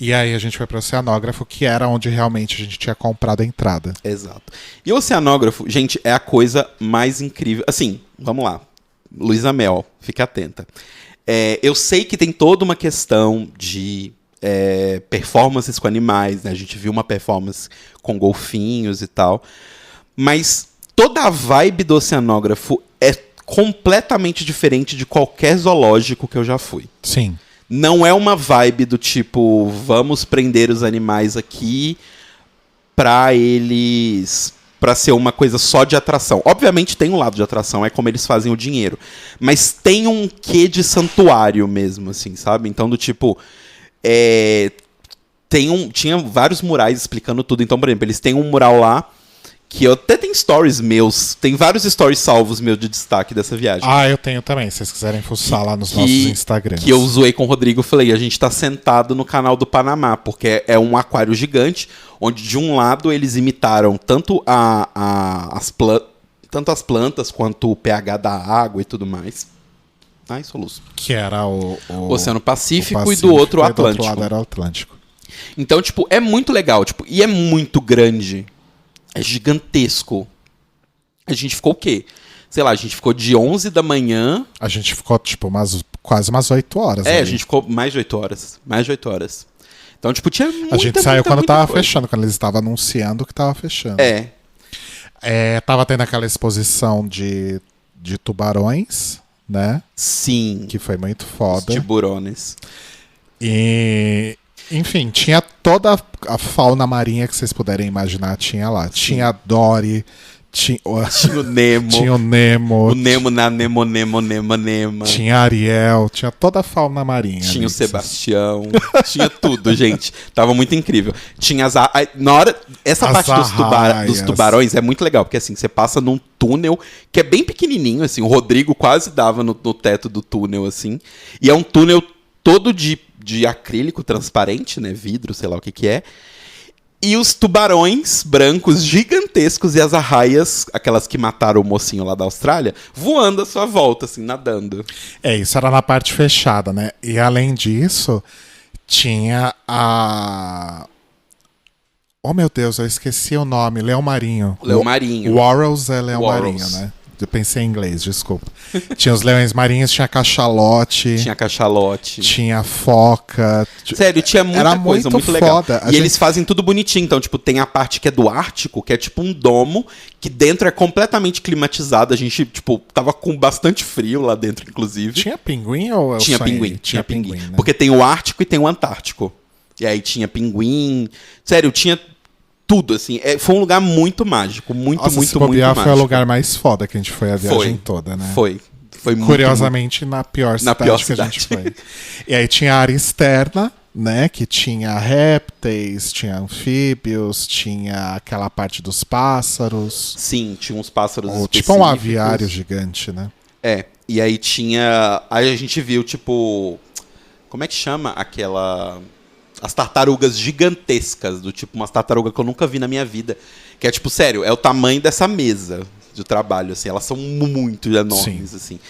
E aí a gente foi pro oceanógrafo, que era onde realmente a gente tinha comprado a entrada. Exato. E o oceanógrafo, gente, é a coisa mais incrível. Assim, vamos lá. Luísa Mel, fique atenta. Eu sei que tem toda uma questão de... performances com animais, né? A gente viu uma performance com golfinhos e tal, mas toda a vibe do oceanógrafo é completamente diferente de qualquer zoológico que eu já fui. Sim. Não é uma vibe do tipo, vamos prender os animais aqui pra ser uma coisa só de atração. Obviamente tem um lado de atração, é como eles fazem o dinheiro, mas tem um quê de santuário mesmo, assim, sabe? Então do tipo... tinha vários murais explicando tudo. Então, por exemplo, eles têm um mural lá que eu até tem stories meus. Tem vários stories salvos meus de destaque dessa viagem. Eu tenho também, se vocês quiserem fuçar lá nos nossos Instagrams. Que eu zoei com o Rodrigo, falei, a gente tá sentado no canal do Panamá, porque é um aquário gigante, onde de um lado eles imitaram tanto tanto as plantas quanto o pH da água e tudo mais. Soluço. Que era o Oceano Pacífico e do outro o Atlântico. Do outro lado era o Atlântico. Então, tipo, é muito legal, tipo, e é muito grande. É gigantesco. A gente ficou o quê? Sei lá, a gente ficou de 11 da manhã... A gente ficou, tipo, quase umas 8 horas. A gente ficou mais de 8 horas. Mais de 8 horas. Então, tipo, tinha muita, a gente saiu quando tava coisa. fechando, quando eles estavam anunciando que tava fechando. Tava tendo aquela exposição de tubarões... né? Sim. Que foi muito foda. Os tiburones. E... enfim, tinha toda a fauna marinha que vocês puderem imaginar, tinha lá. Sim. Tinha Dory, Tinha o Nemo. Tinha o Nemo. O Nemo na Nema. Tinha a Ariel. Tinha toda a fauna marinha. Tinha o Sebastião. Tinha tudo, gente. Tava muito incrível. Tinha na hora... Essa parte dos tubarões é muito legal. Porque assim, você passa num túnel que é bem pequenininho, assim. O Rodrigo quase dava no teto do túnel, assim. E é um túnel todo de acrílico transparente, né? Vidro, sei lá o que é. E os tubarões brancos gigantescos e as arraias, aquelas que mataram o mocinho lá da Austrália, voando à sua volta, assim, nadando. Isso era na parte fechada, né? E além disso, tinha a... Oh, meu Deus, eu esqueci o nome. Leão Marinho. Leão Marinho. Warrels é Leão Marinho, né? Eu pensei em inglês, desculpa. Tinha os leões marinhos, tinha cachalote. Tinha foca. Sério, tinha muita coisa muito legal. E eles fazem tudo bonitinho. Então, tipo, tem a parte que é do Ártico, que é tipo um domo, que dentro é completamente climatizado. A gente, tipo, tava com bastante frio lá dentro, inclusive. Tinha pinguim ou eu Tinha sonhei? pinguim. Tinha pinguim. Né? Porque tem o Ártico e tem o Antártico. E aí tinha pinguim. Sério, tinha... tudo, assim. Foi um lugar muito mágico. Muito mágico. Foi o lugar mais foda que a gente foi a viagem toda, né? Foi muito, curiosamente, na pior cidade que a gente foi. E aí tinha a área externa, né? Que tinha répteis, tinha anfíbios, tinha aquela parte dos pássaros. Sim, tinha uns pássaros específicos. Tipo um aviário gigante, né? E aí tinha... Aí a gente viu, tipo... Como é que chama aquela... As tartarugas gigantescas, do tipo umas tartarugas que eu nunca vi na minha vida. Que é tipo, sério, é o tamanho dessa mesa de trabalho, assim. Elas são muito enormes, Sim. assim.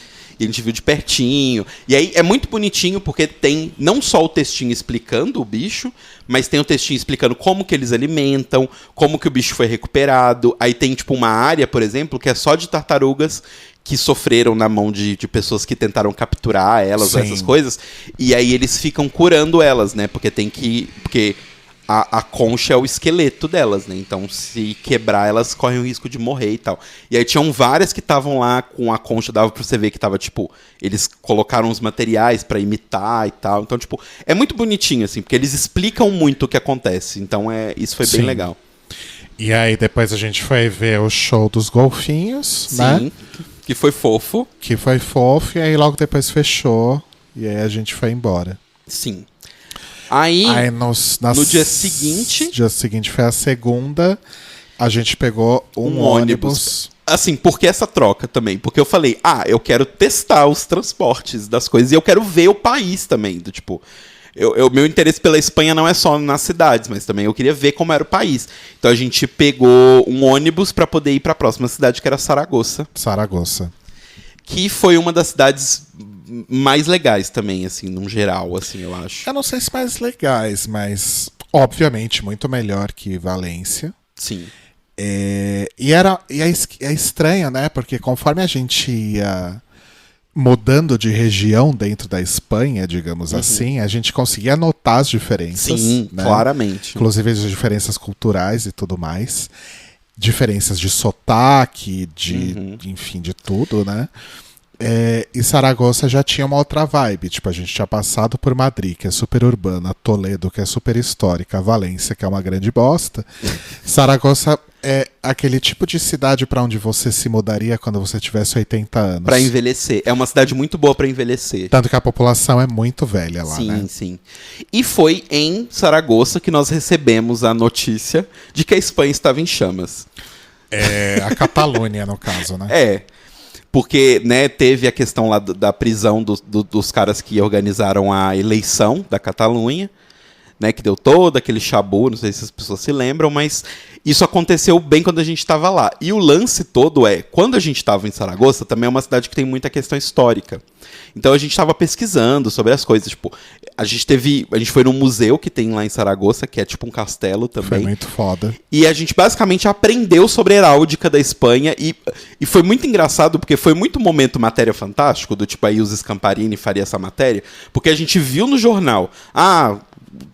E a gente viu de pertinho. E aí é muito bonitinho porque tem não só o textinho explicando o bicho, mas tem o textinho explicando como que eles alimentam, como que o bicho foi recuperado. Aí tem tipo uma área, por exemplo, que é só de tartarugas que sofreram na mão de pessoas que tentaram capturar elas, essas coisas. E aí eles ficam curando elas, né? Porque tem que... Porque a concha é o esqueleto delas, né? Então, se quebrar, elas correm o risco de morrer e tal. E aí tinham várias que estavam lá com a concha, dava pra você ver que tava, tipo... Eles colocaram os materiais pra imitar e tal. Então, tipo, é muito bonitinho, assim. Porque eles explicam muito o que acontece. Então, isso foi bem legal. E aí, depois a gente foi ver o show dos golfinhos, né? Sim, que foi fofo. E aí logo depois fechou. E aí a gente foi embora. Sim. Aí no dia seguinte... Dia seguinte foi a segunda. A gente pegou um ônibus. Assim, por que essa troca também? Porque eu falei, eu quero testar os transportes das coisas. E eu quero ver o país também. Do tipo... Meu interesse pela Espanha não é só nas cidades, mas também eu queria ver como era o país. Então a gente pegou um ônibus para poder ir para a próxima cidade, que era Saragoça. Que foi uma das cidades mais legais também, assim, num geral, assim, eu acho. Eu não sei se mais legais, mas obviamente muito melhor que Valência. Sim. É estranho, né? Porque conforme a gente ia mudando de região dentro da Espanha, digamos assim, a gente conseguia notar as diferenças. Sim, né? Claramente. Inclusive as diferenças culturais e tudo mais. Diferenças de sotaque, enfim, de tudo, né? E Saragoça já tinha uma outra vibe. Tipo, a gente tinha passado por Madrid, que é super urbana, Toledo, que é super histórica, Valência, que é uma grande bosta. Saragoça é aquele tipo de cidade para onde você se mudaria quando você tivesse 80 anos. Para envelhecer. É uma cidade muito boa para envelhecer. Tanto que a população é muito velha lá, né? Sim, sim. E foi em Saragoça que nós recebemos a notícia de que a Espanha estava em chamas. A Catalunha, no caso, né? Porque, né, teve a questão lá da prisão dos caras que organizaram a eleição da Catalunha, né, que deu todo aquele chabu, não sei se as pessoas se lembram, mas isso aconteceu bem quando a gente estava lá. E o lance todo quando a gente estava em Saragoça, também é uma cidade que tem muita questão histórica. Então a gente estava pesquisando sobre as coisas, tipo, a gente foi num museu que tem lá em Saragoça, que é tipo um castelo também. Foi muito foda. E a gente basicamente aprendeu sobre a heráldica da Espanha e foi muito engraçado, porque foi muito momento matéria fantástico, do tipo aí os Scamparini faria essa matéria, porque a gente viu no jornal,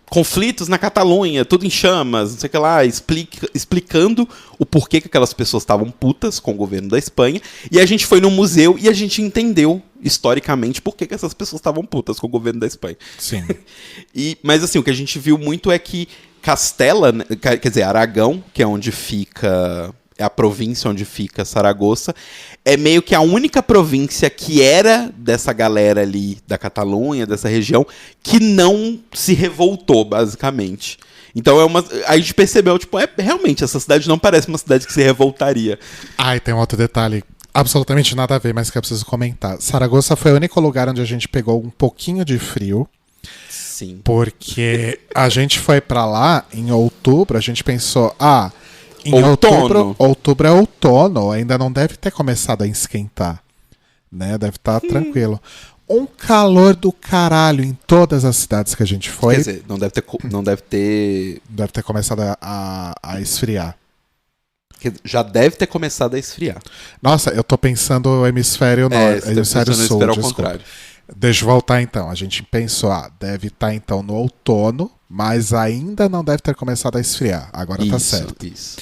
conflitos na Catalunha, tudo em chamas, não sei o que lá, explicando o porquê que aquelas pessoas estavam putas com o governo da Espanha, e a gente foi no museu e a gente entendeu historicamente por que essas pessoas estavam putas com o governo da Espanha. Sim. Mas assim, o que a gente viu muito é que Castela, quer dizer, Aragão, que é onde fica é a província onde fica Saragoça, é meio que a única província que era dessa galera ali da Catalunha, dessa região, que não se revoltou, basicamente. Então a gente percebeu, tipo, realmente, essa cidade não parece uma cidade que se revoltaria. Ah, e tem um outro detalhe, absolutamente nada a ver, mas que eu preciso comentar. Saragoça foi o único lugar onde a gente pegou um pouquinho de frio. Sim. Porque a gente foi pra lá em outubro, a gente pensou, em outubro é outono, ainda não deve ter começado a esquentar, né? Deve estar tranquilo. Um calor do caralho em todas as cidades que a gente foi. Quer dizer, não deve ter... Deve ter começado a esfriar. Já deve ter começado a esfriar. Nossa, eu tô pensando o hemisfério norte, hemisfério sul, ao desculpa. contrário. Deixa eu voltar então. A gente pensou, deve estar então no outono, mas ainda não deve ter começado a esfriar. Agora tá certo. Isso.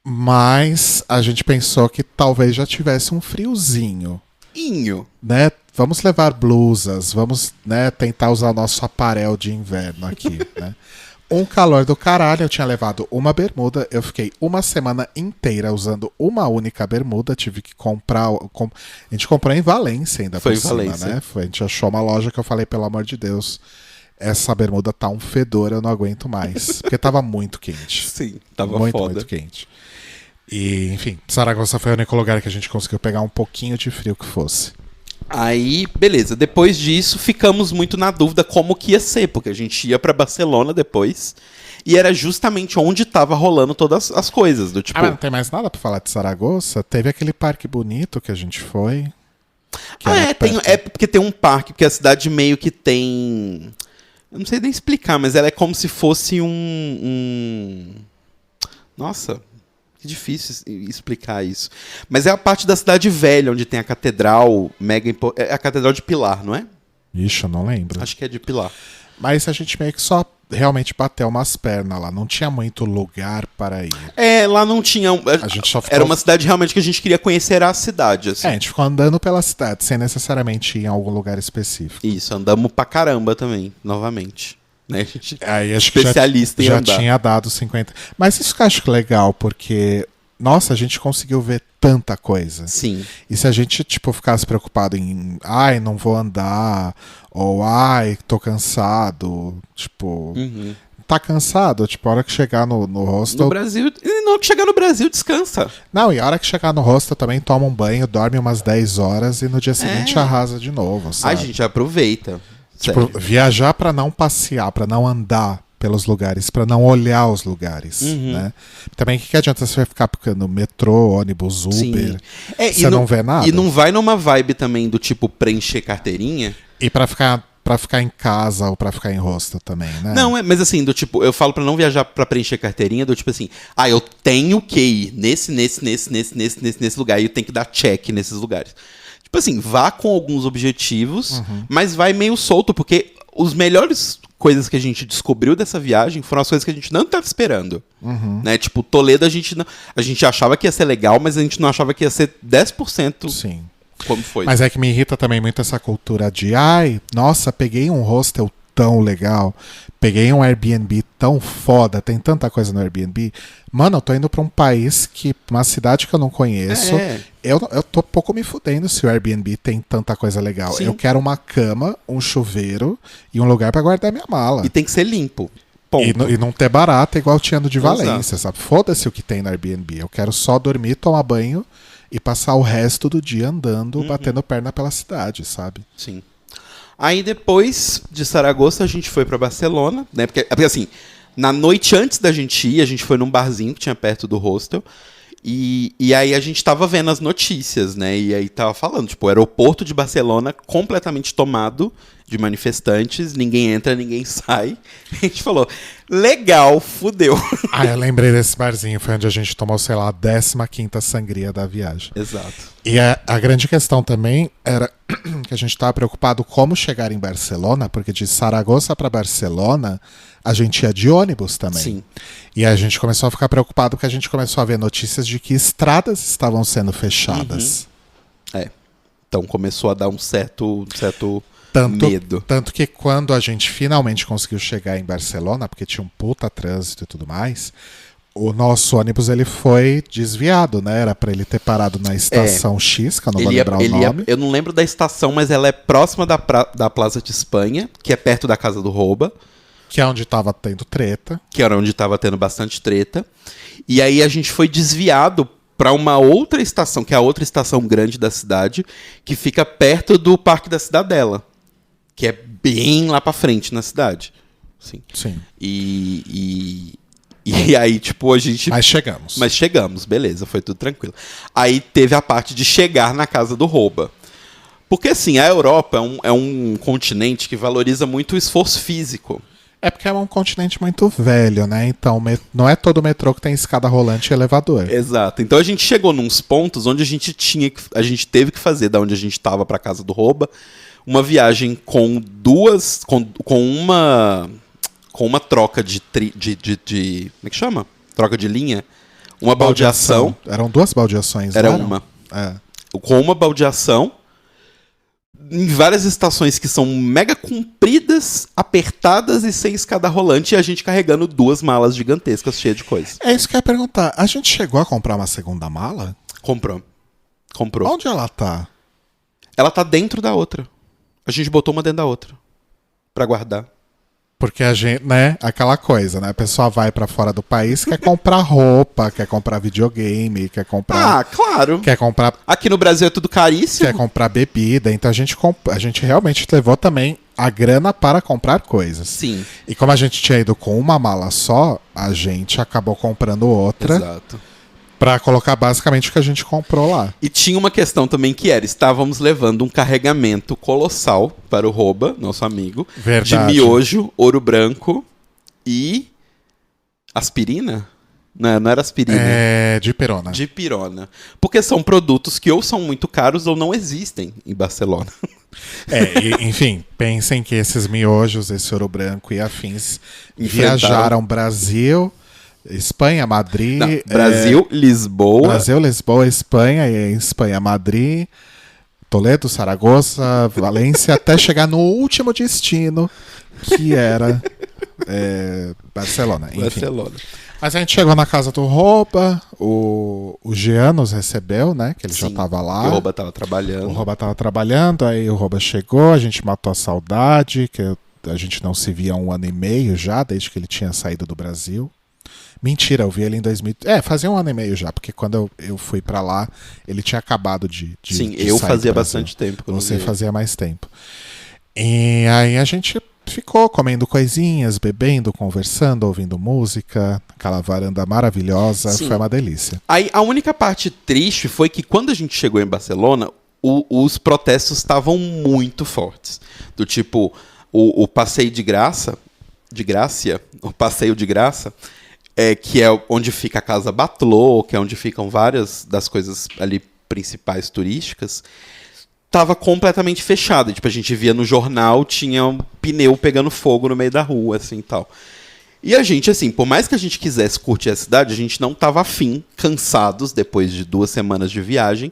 Mas a gente pensou que talvez já tivesse um friozinho. Né? Vamos levar blusas, vamos, né, tentar usar nosso aparel de inverno aqui, né? Um calor do caralho, eu tinha levado uma bermuda, eu fiquei uma semana inteira usando uma única bermuda, tive que comprar, a gente comprou em Valência ainda por cima, né? A gente achou uma loja que eu falei, pelo amor de Deus, essa bermuda tá um fedor, eu não aguento mais, porque tava muito quente. Sim, tava muito quente. E, enfim, Saragoça foi o único lugar que a gente conseguiu pegar um pouquinho de frio que fosse. Aí, beleza. Depois disso, ficamos muito na dúvida como que ia ser, porque a gente ia pra Barcelona depois, e era justamente onde tava rolando todas as coisas, do tipo... mas não tem mais nada pra falar de Saragoça? Teve aquele parque bonito que a gente foi. Porque tem um parque, porque a cidade meio que tem... Eu não sei nem explicar, mas ela é como se fosse Nossa... Que difícil explicar isso. Mas é a parte da cidade velha, onde tem a catedral É a catedral de Pilar, não é? Ixi, eu não lembro. Acho que é de Pilar. Mas a gente meio que só realmente bateu umas pernas lá. Não tinha muito lugar para ir. Lá não tinha... A gente só ficou... Era uma cidade realmente que a gente queria conhecer a cidade. Assim. A gente ficou andando pela cidade, sem necessariamente ir em algum lugar específico. Isso, andamos pra caramba também, novamente. Né? A gente aí, acho especialista que em andar. Já tinha dado 50. Mas isso que eu acho legal, porque, nossa, a gente conseguiu ver tanta coisa. Sim. E se a gente, tipo, ficasse preocupado em, não vou andar, ou, tô cansado, tipo, tá cansado, tipo, a hora que chegar no hostel... No Brasil, não, que chegar no Brasil, descansa. Não, e a hora que chegar no hostel também toma um banho, dorme umas 10 horas e no dia seguinte arrasa de novo, sabe? A gente aproveita. Tipo, viajar pra não passear, pra não andar pelos lugares, pra não olhar os lugares, né? Também, o que adianta você ficar no metrô, ônibus, Uber, você não vê nada? E não vai numa vibe também do tipo preencher carteirinha? E pra ficar em casa ou pra ficar em hostel também, né? Não, mas assim, do tipo, eu falo pra não viajar pra preencher carteirinha, do tipo assim, eu tenho que ir nesse lugar, e eu tenho que dar check nesses lugares. Tipo assim, vá com alguns objetivos, mas vai meio solto, porque os melhores coisas que a gente descobriu dessa viagem foram as coisas que a gente não estava esperando. Né? Tipo, Toledo a gente achava que ia ser legal, mas a gente não achava que ia ser 10%. Sim. Como foi. Mas é que me irrita também muito essa cultura de nossa, peguei um hostel tão legal, peguei um Airbnb tão foda, tem tanta coisa no Airbnb. Mano, eu tô indo pra um país uma cidade que eu não conheço. Eu tô pouco me fudendo se o Airbnb tem tanta coisa legal. Sim. Eu quero uma cama, um chuveiro e um lugar pra guardar minha mala. E tem que ser limpo. Ponto. E não ter barata igual tinha no de Valência, sabe? Foda-se o que tem no Airbnb. Eu quero só dormir, tomar banho e passar o resto do dia andando, batendo perna pela cidade, sabe? Sim. Aí depois de Saragoça a gente foi pra Barcelona, né? Porque assim, na noite antes da gente ir, a gente foi num barzinho que tinha perto do hostel. E aí a gente tava vendo as notícias, né? E aí tava falando, tipo, o aeroporto de Barcelona completamente tomado de manifestantes, ninguém entra, ninguém sai. A gente falou, legal, fudeu. Eu lembrei desse barzinho, foi onde a gente tomou, sei lá, a 15ª sangria da viagem. Exato. E a grande questão também era que a gente estava preocupado como chegar em Barcelona, porque de Saragoça para Barcelona a gente ia de ônibus também. Sim. E a gente começou a ficar preocupado porque a gente começou a ver notícias de que estradas estavam sendo fechadas. Então começou a dar um certo medo. Tanto que quando a gente finalmente conseguiu chegar em Barcelona, porque tinha um puta trânsito e tudo mais, o nosso ônibus ele foi desviado, né? Era pra ele ter parado na estação X, que eu não vou lembrar o nome. Eu não lembro da estação, mas ela é próxima da Plaza de Espanha, que é perto da Casa do Rouba. Que é onde tava tendo treta. Que era onde tava tendo bastante treta. E aí a gente foi desviado para uma outra estação, que é a outra estação grande da cidade, que fica perto do Parque da Cidadela, que é bem lá pra frente na cidade. Sim. E aí, tipo, a gente... Mas chegamos, beleza, foi tudo tranquilo. Aí teve a parte de chegar na Casa do Rouba. Porque, assim, a Europa é um continente que valoriza muito o esforço físico. É porque é um continente muito velho, né? Então não é todo metrô que tem escada rolante e elevador. Exato. Então a gente chegou nos pontos onde a gente teve que fazer, da onde a gente estava para Casa do Rouba, uma viagem com uma troca de como é que chama? Troca de linha, uma baldeação. Eram 2 baldeações, Era não uma. Com uma baldeação em várias estações que são mega compridas, apertadas e sem escada rolante, e a gente carregando 2 malas gigantescas cheias de coisa. É isso que eu ia perguntar. A gente chegou a comprar uma segunda mala? Comprou. Onde ela tá? Ela tá dentro da outra. A gente botou uma dentro da outra. Pra guardar. Porque a gente, né, aquela coisa, né? A pessoa vai pra fora do país, quer comprar roupa, quer comprar videogame, quer comprar... Ah, claro. Quer comprar... Aqui no Brasil é tudo caríssimo. Quer comprar bebida. Então a gente realmente levou também a grana para comprar coisas. Sim. E como a gente tinha ido com uma mala só, a gente acabou comprando outra. Exato. Pra colocar basicamente o que a gente comprou lá. E tinha uma questão também que era, estávamos levando um carregamento colossal para o Rouba, nosso amigo. Verdade. De miojo, ouro branco e aspirina? Não era aspirina. Dipirona. Dipirona. Porque são produtos que ou são muito caros ou não existem em Barcelona. Enfim, pensem que esses miojos, esse ouro branco e afins viajaram Brasil... Espanha, Madrid... Não, Brasil, Lisboa... Brasil, Lisboa, Espanha, e Espanha, Madrid, Toledo, Saragoça, Valência, até chegar no último destino, que era Barcelona. Enfim. Barcelona. Mas a gente chegou na Casa do Rouba, o Jean nos recebeu, né? Que ele já tava lá. O Rouba tava trabalhando. Aí o Rouba chegou, a gente matou a saudade, que a gente não se via há 1 ano e meio já, desde que ele tinha saído do Brasil. Mentira, eu vi ele em 2000. Fazia 1 ano e meio já, porque quando eu fui pra lá, ele tinha acabado de Sim, eu fazia bastante tempo. Você fazia mais tempo. E aí a gente ficou comendo coisinhas, bebendo, conversando, ouvindo música, aquela varanda maravilhosa, Sim. Foi uma delícia. Aí a única parte triste foi que quando a gente chegou em Barcelona, os protestos estavam muito fortes. Do tipo, o passeio de graça, o passeio de graça, que é onde fica a Casa Batlló, que é onde ficam várias das coisas ali principais turísticas, tava completamente fechada. Tipo, a gente via no jornal, tinha um pneu pegando fogo no meio da rua, assim, e tal. E a gente, assim, por mais que a gente quisesse curtir a cidade, a gente não tava afim, cansados, depois de 2 semanas de viagem,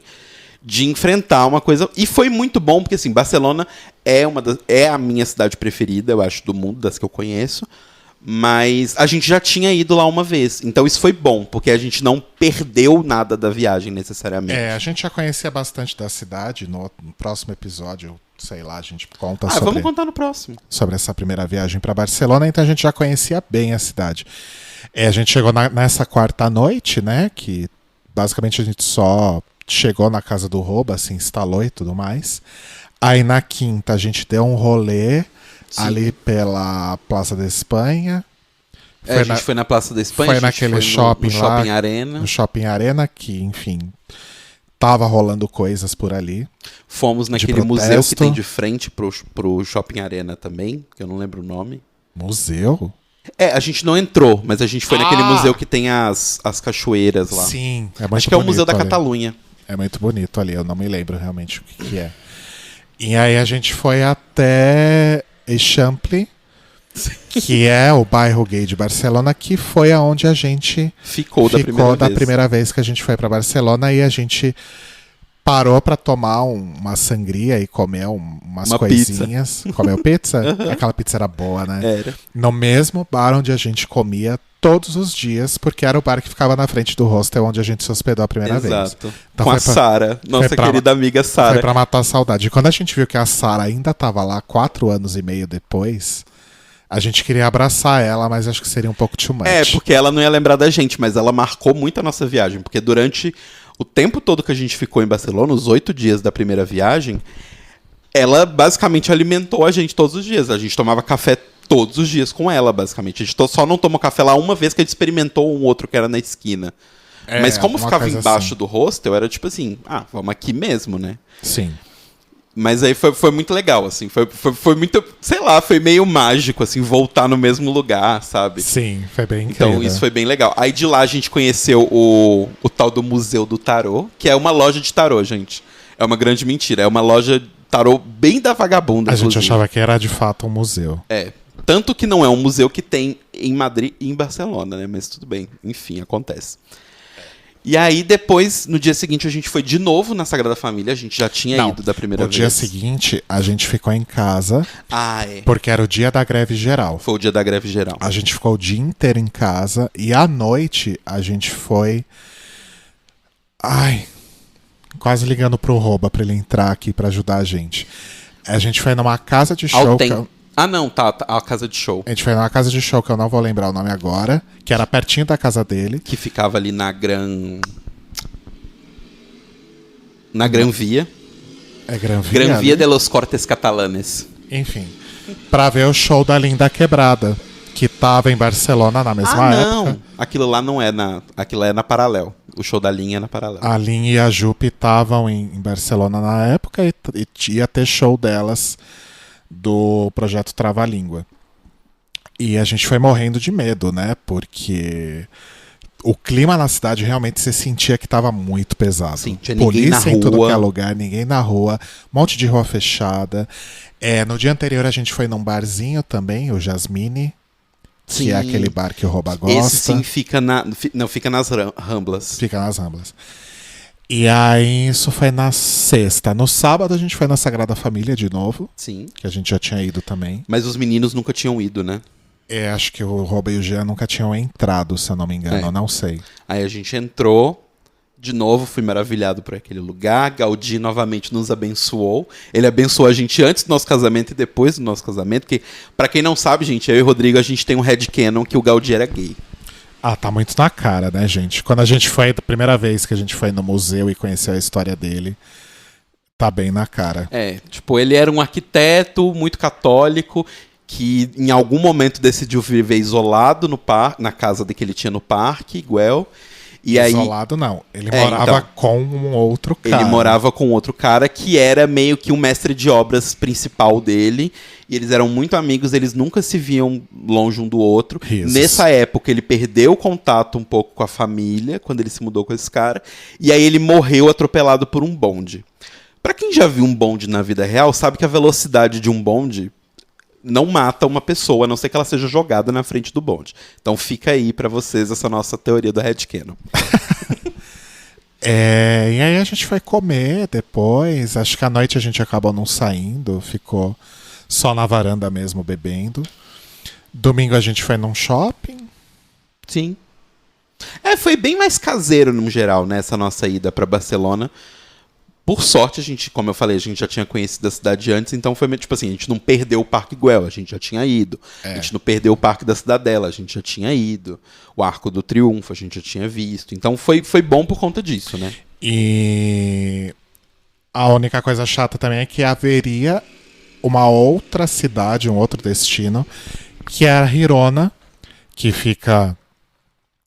de enfrentar uma coisa... E foi muito bom, porque, assim, Barcelona é a minha cidade preferida, eu acho, do mundo, das que eu conheço. Mas a gente já tinha ido lá uma vez. Então isso foi bom, porque a gente não perdeu nada da viagem necessariamente. A gente já conhecia bastante da cidade. No próximo episódio, sei lá, a gente conta vamos contar no próximo. Sobre essa primeira viagem para Barcelona. Então a gente já conhecia bem a cidade. A gente chegou nessa 4ª noite, né? Que basicamente a gente só chegou na Casa do Rouba, se instalou e tudo mais. Aí na 5ª a gente deu um rolê... Sim. Ali pela Praça da Espanha. A gente foi na Praça da Espanha. Foi naquele shopping no lá. Shopping Arena. No Shopping Arena, que, enfim, tava rolando coisas por ali. Fomos naquele museu que tem de frente pro Shopping Arena também, que eu não lembro o nome. Museu? A gente não entrou, mas a gente foi naquele museu que tem as cachoeiras lá. Sim, é muito Acho que é o Museu da Catalunha. É muito bonito ali, eu não me lembro realmente o que é. E aí a gente foi até... Eixample, que é o bairro gay de Barcelona, que foi aonde a gente ficou da primeira vez que a gente foi para Barcelona, e a gente parou pra tomar uma sangria e comer umas coisinhas. Pizza. Comeu pizza? Aquela pizza era boa, né? Era. No mesmo bar onde a gente comia todos os dias, porque era o bar que ficava na frente do hostel onde a gente se hospedou a primeira vez. Exato. Então, com a Sara, nossa querida amiga Sara. Foi pra matar a saudade. E quando a gente viu que a Sara ainda tava lá 4 anos e meio depois, a gente queria abraçar ela, mas acho que seria um pouco too much. Porque ela não ia lembrar da gente, mas ela marcou muito a nossa viagem, porque durante o tempo todo que a gente ficou em Barcelona, os 8 dias da primeira viagem, ela basicamente alimentou a gente todos os dias. A gente tomava café todos os dias com ela, basicamente. A gente só não tomou café lá uma vez que a gente experimentou um outro que era na esquina. Mas como ficava embaixo do hostel, era tipo assim, vamos aqui mesmo, né? Sim. Mas aí foi muito legal, assim. Foi muito, sei lá, foi meio mágico, assim, voltar no mesmo lugar, sabe? Sim, foi bem incrível. Então isso foi bem legal. Aí de lá a gente conheceu o tal do Museu do Tarô, que é uma loja de tarô, gente. É uma grande mentira. É uma loja de tarô bem da vagabunda, inclusive. A gente achava que era de fato um museu. Tanto que não é um museu que tem em Madrid e em Barcelona, né? Mas tudo bem. Enfim, acontece. E aí, depois, no dia seguinte, a gente foi de novo na Sagrada Família. A gente já tinha ido da primeira vez. No dia seguinte, a gente ficou em casa. Porque era o dia da greve geral. Foi o dia da greve geral. A gente ficou o dia inteiro em casa. E à noite, a gente foi... quase ligando pro Roba pra ele entrar aqui pra ajudar a gente. A gente foi numa casa de show... a casa de show. A gente foi numa casa de show, que eu não vou lembrar o nome agora, que era pertinho da casa dele. Que ficava ali na Gran Via. É Gran Via? Gran Via de los Cortes Catalanes. Enfim, pra ver o show da Linda Quebrada, que tava em Barcelona na mesma época. Não, aquilo lá não é aquilo é na Paralel. O show da Linha é na Paralel. A Linha e a Jupe estavam em Barcelona na época e ia ter show delas do projeto Trava-Língua. E a gente foi morrendo de medo, né? Porque o clima na cidade realmente se sentia que estava muito pesado. Sim, tinha ninguém na Polícia em tudo rua. que é lugar, ninguém na rua, um monte de rua fechada. No dia anterior a gente foi num barzinho também, o Jasmine, que é aquele bar que o Roba gosta. Esse sim fica nas Ramblas. Fica nas Ramblas. E aí, isso foi na sexta. No sábado, a gente foi na Sagrada Família de novo. Sim. Que a gente já tinha ido também. Mas os meninos nunca tinham ido, né? Acho que o Roba e o Jean nunca tinham entrado, se eu não me engano. Eu não sei. Aí a gente entrou. De novo, fui maravilhado por aquele lugar. Gaudí novamente nos abençoou. Ele abençoou a gente antes do nosso casamento e depois do nosso casamento. Que, pra quem não sabe, gente, eu e o Rodrigo, a gente tem um headcanon que o Gaudí era gay. Tá muito na cara, né, gente? Quando a gente foi, a primeira vez que a gente foi no museu e conheceu a história dele, tá bem na cara. Ele era um arquiteto muito católico que em algum momento decidiu viver isolado na casa que ele tinha no parque, Güell. E isolado não, ele morava com um outro cara. Ele morava com outro cara que era meio que um mestre de obras principal dele. E eles eram muito amigos, eles nunca se viam longe um do outro. Risos. Nessa época ele perdeu o contato um pouco com a família, quando ele se mudou com esse cara. E aí ele morreu atropelado por um bonde. Pra quem já viu um bonde na vida real, sabe que a velocidade de um bonde não mata uma pessoa, a não ser que ela seja jogada na frente do bonde. Então fica aí pra vocês essa nossa teoria do headcanon. E aí a gente foi comer depois. Acho que à noite a gente acabou não saindo, ficou só na varanda mesmo bebendo. Domingo a gente foi num shopping. Sim. Foi bem mais caseiro no geral, né, essa nossa ida pra Barcelona. Por sorte, a gente, como eu falei, a gente já tinha conhecido a cidade antes, então foi tipo assim, a gente não perdeu o Parque Güell, a gente já tinha ido. A gente não perdeu o Parque da Cidadela, a gente já tinha ido. O Arco do Triunfo, a gente já tinha visto. Então foi bom por conta disso, né? E a única coisa chata também é que haveria uma outra cidade, um outro destino, que é a Girona, que fica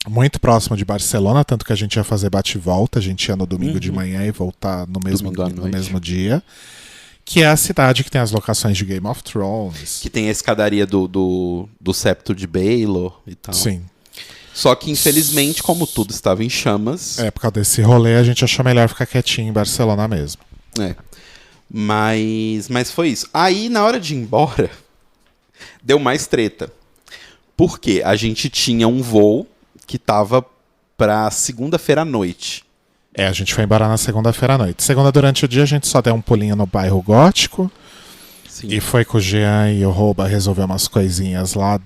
muito próximo de Barcelona, tanto que a gente ia fazer bate-volta, a gente ia no domingo de manhã e voltar no mesmo dia. Que é a cidade que tem as locações de Game of Thrones. Que tem a escadaria do Septo de Baelor e tal. Sim. Só que, infelizmente, como tudo estava em chamas... Por causa desse rolê, a gente achou melhor ficar quietinho em Barcelona mesmo. Mas foi isso. Aí, na hora de ir embora, deu mais treta. Por quê? A gente tinha um voo que tava pra segunda-feira à noite. A gente foi embora na segunda-feira à noite. Segunda, durante o dia, a gente só deu um pulinho no bairro Gótico. Sim. E foi com o Jean e o Rouba resolver umas coisinhas lá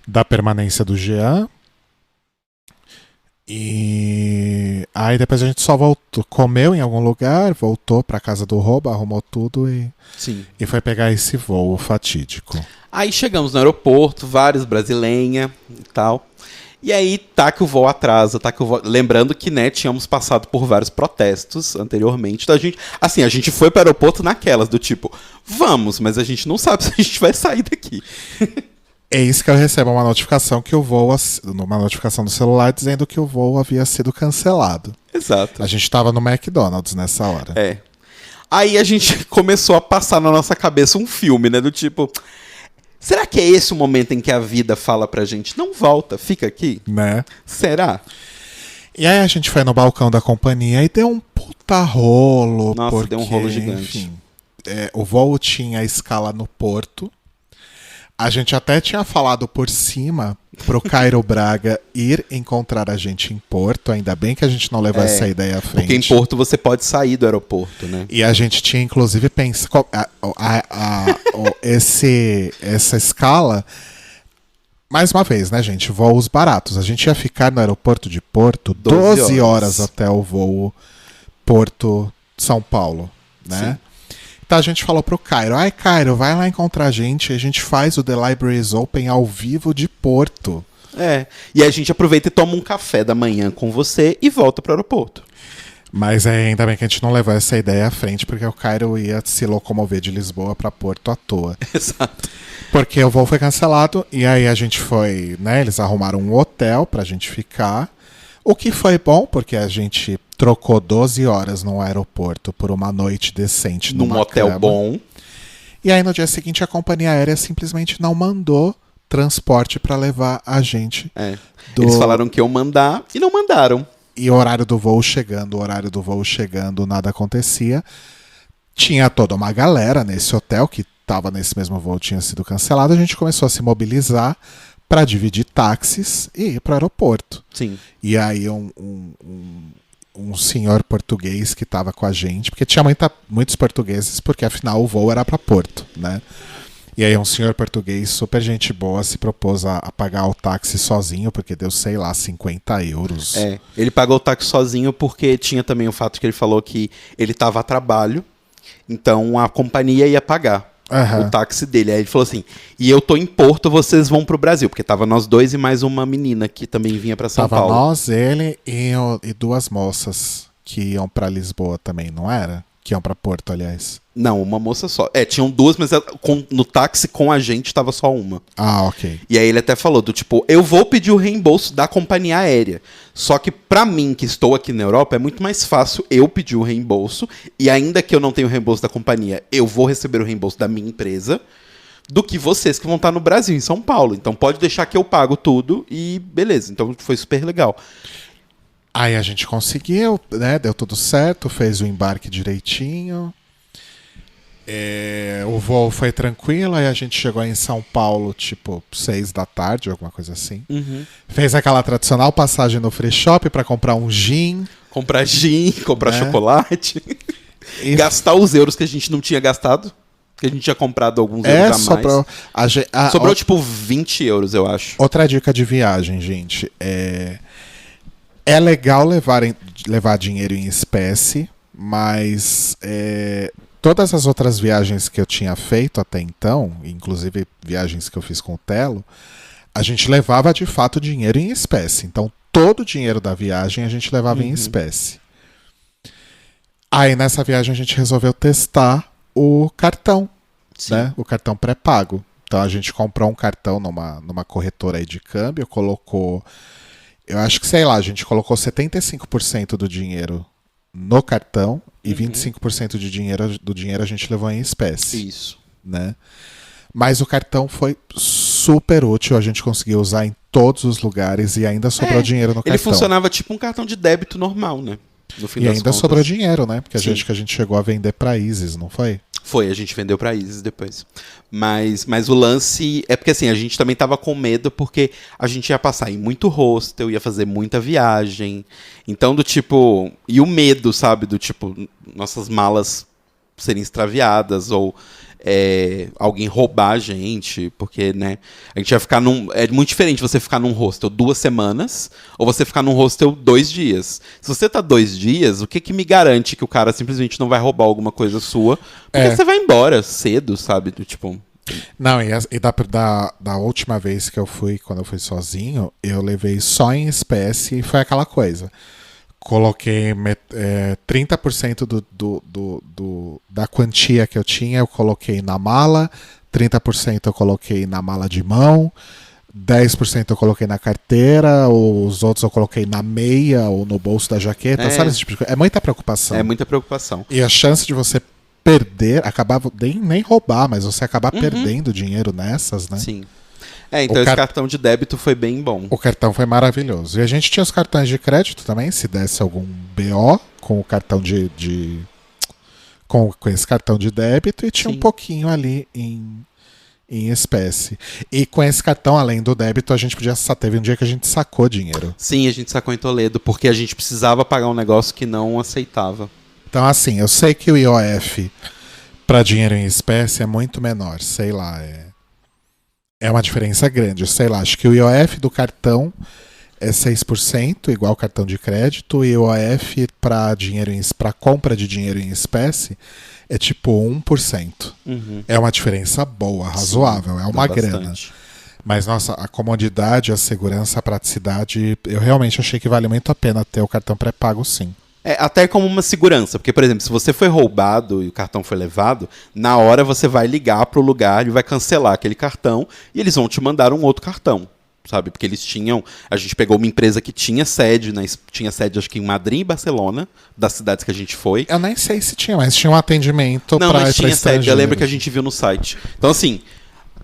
da permanência do Jean. E aí depois a gente só voltou, comeu em algum lugar, voltou pra casa do Rouba, arrumou tudo e foi pegar esse voo fatídico. Aí chegamos no aeroporto, vários brasileira e tal. E aí tá que o voo atrasa, lembrando que, né, tínhamos passado por vários protestos anteriormente. Então a gente foi pro aeroporto naquelas, do tipo, vamos, mas a gente não sabe se a gente vai sair daqui. É isso que eu recebo uma notificação uma notificação do celular dizendo que o voo havia sido cancelado. Exato. A gente tava no McDonald's nessa hora. Aí a gente começou a passar na nossa cabeça um filme, né, do tipo, será que é esse o momento em que a vida fala pra gente, não volta, fica aqui? Né? Será? E aí a gente foi no balcão da companhia e deu um puta rolo. Nossa, deu um rolo gigante. Enfim, o voo tinha escala no Porto. A gente até tinha falado por cima pro Cairo Braga ir encontrar a gente em Porto. Ainda bem que a gente não levou essa ideia à frente. Porque em Porto você pode sair do aeroporto, né? E a gente tinha inclusive pensado essa escala. Mais uma vez, né, gente? Voos baratos. A gente ia ficar no aeroporto de Porto 12 horas até o voo Porto-São Paulo, né? Sim. Então a gente falou pro Cairo, Cairo, vai lá encontrar a gente faz o The Libraries Open ao vivo de Porto. E a gente aproveita e toma um café da manhã com você e volta pro aeroporto. Mas ainda bem que a gente não levou essa ideia à frente, porque o Cairo ia se locomover de Lisboa pra Porto à toa. Exato. Porque o voo foi cancelado, e aí a gente foi, né, eles arrumaram um hotel pra gente ficar, o que foi bom, porque a gente trocou 12 horas no aeroporto por uma noite decente num hotel bom. E aí no dia seguinte a companhia aérea simplesmente não mandou transporte para levar a gente. Eles falaram que iam mandar e não mandaram. E o horário do voo chegando, nada acontecia. Tinha toda uma galera nesse hotel que estava nesse mesmo voo, tinha sido cancelado. A gente começou a se mobilizar para dividir táxis e ir para o aeroporto. Sim. E aí um senhor português que estava com a gente, porque tinha muitos portugueses, porque afinal o voo era para Porto, né? E aí um senhor português, super gente boa, se propôs a pagar o táxi sozinho, porque deu, sei lá, 50 euros. Ele pagou o táxi sozinho porque tinha também o fato que ele falou que ele estava a trabalho, então a companhia ia pagar o táxi dele. Aí ele falou assim, e eu tô em Porto, vocês vão pro Brasil, porque tava nós dois e mais uma menina que também vinha pra São Paulo. Tava nós, ele e duas moças que iam pra Lisboa também, não era? Que iam pra Porto, aliás. Não, uma moça só. Tinham duas, mas no táxi com a gente tava só uma. Ok. E aí ele até falou do tipo, eu vou pedir o reembolso da companhia aérea. Só que pra mim, que estou aqui na Europa, é muito mais fácil eu pedir o reembolso. E ainda que eu não tenha o reembolso da companhia, eu vou receber o reembolso da minha empresa. Do que vocês que vão estar no Brasil, em São Paulo. Então pode deixar que eu pago tudo e beleza. Então foi super legal. Aí a gente conseguiu, né? Deu tudo certo, fez o embarque direitinho. O voo foi tranquilo, aí a gente chegou em São Paulo, tipo, 6 da tarde, alguma coisa assim. Fez aquela tradicional passagem no free shop pra comprar um gin. Comprar chocolate. E gastar os euros que a gente não tinha gastado. Que a gente tinha comprado alguns euros a mais. Sobrou tipo 20 euros, eu acho. Outra dica de viagem, gente. É legal levar dinheiro em espécie, mas todas as outras viagens que eu tinha feito até então, inclusive viagens que eu fiz com o Telo, a gente levava de fato dinheiro em espécie. Então todo o dinheiro da viagem a gente levava em espécie. Aí nessa viagem a gente resolveu testar o cartão, né? O cartão pré-pago. Então a gente comprou um cartão numa corretora aí de câmbio, colocou... Eu acho que, sei lá, a gente colocou 75% do dinheiro no cartão e 25% do dinheiro a gente levou em espécie. Isso. Né? Mas o cartão foi super útil, a gente conseguiu usar em todos os lugares e ainda sobrou dinheiro no cartão. Ele funcionava tipo um cartão de débito normal, né? No fim e das ainda contas. sobrou dinheiro, né? Porque a gente chegou a vender pra Isis, não foi? Foi, a gente vendeu pra Isis depois. Mas o lance é porque assim, a gente também tava com medo porque a gente ia passar em muito hostel, ia fazer muita viagem. Então, do tipo... E o medo, sabe? Do tipo, nossas malas serem extraviadas ou alguém roubar a gente. Porque, né? A gente ia ficar num... É muito diferente você ficar num hostel 2 semanas ou você ficar num hostel 2 dias. Se você tá 2 dias, o que me garante que o cara simplesmente não vai roubar alguma coisa sua? Porque você vai embora cedo, sabe? Do tipo... Não, e da última vez que eu fui, quando eu fui sozinho, eu levei só em espécie e foi aquela coisa. Coloquei 30% da quantia que eu tinha, eu coloquei na mala, 30% eu coloquei na mala de mão, 10% eu coloquei na carteira, os outros eu coloquei na meia ou no bolso da jaqueta, sabe esse tipo de coisa? É muita preocupação. É muita preocupação. E a chance de você perder, acabar nem roubar, mas você acabar perdendo dinheiro nessas, né? Sim. Então esse cartão de débito foi bem bom. O cartão foi maravilhoso. E a gente tinha os cartões de crédito também, se desse algum BO com o cartão com esse cartão de débito, e tinha um pouquinho ali em espécie. E com esse cartão, além do débito, a gente teve um dia que a gente sacou dinheiro. Sim, a gente sacou em Toledo, porque a gente precisava pagar um negócio que não aceitava. Então, assim, eu sei que o IOF para dinheiro em espécie é muito menor, sei lá, é uma diferença grande, sei lá, acho que o IOF do cartão é 6%, igual o cartão de crédito, e o IOF para compra de dinheiro em espécie é tipo 1%. É uma diferença boa, razoável, é uma grana. Mas, nossa, a comodidade, a segurança, a praticidade, eu realmente achei que vale muito a pena ter o cartão pré-pago, sim. Até como uma segurança, porque, por exemplo, se você foi roubado e o cartão foi levado, na hora você vai ligar pro lugar e vai cancelar aquele cartão e eles vão te mandar um outro cartão, sabe? Porque eles tinham... A gente pegou uma empresa que tinha sede acho que em Madrid e Barcelona, das cidades que a gente foi. Eu nem sei se tinha, mas tinha um atendimento para mas tinha sede, eu lembro que a gente viu no site. Então, assim,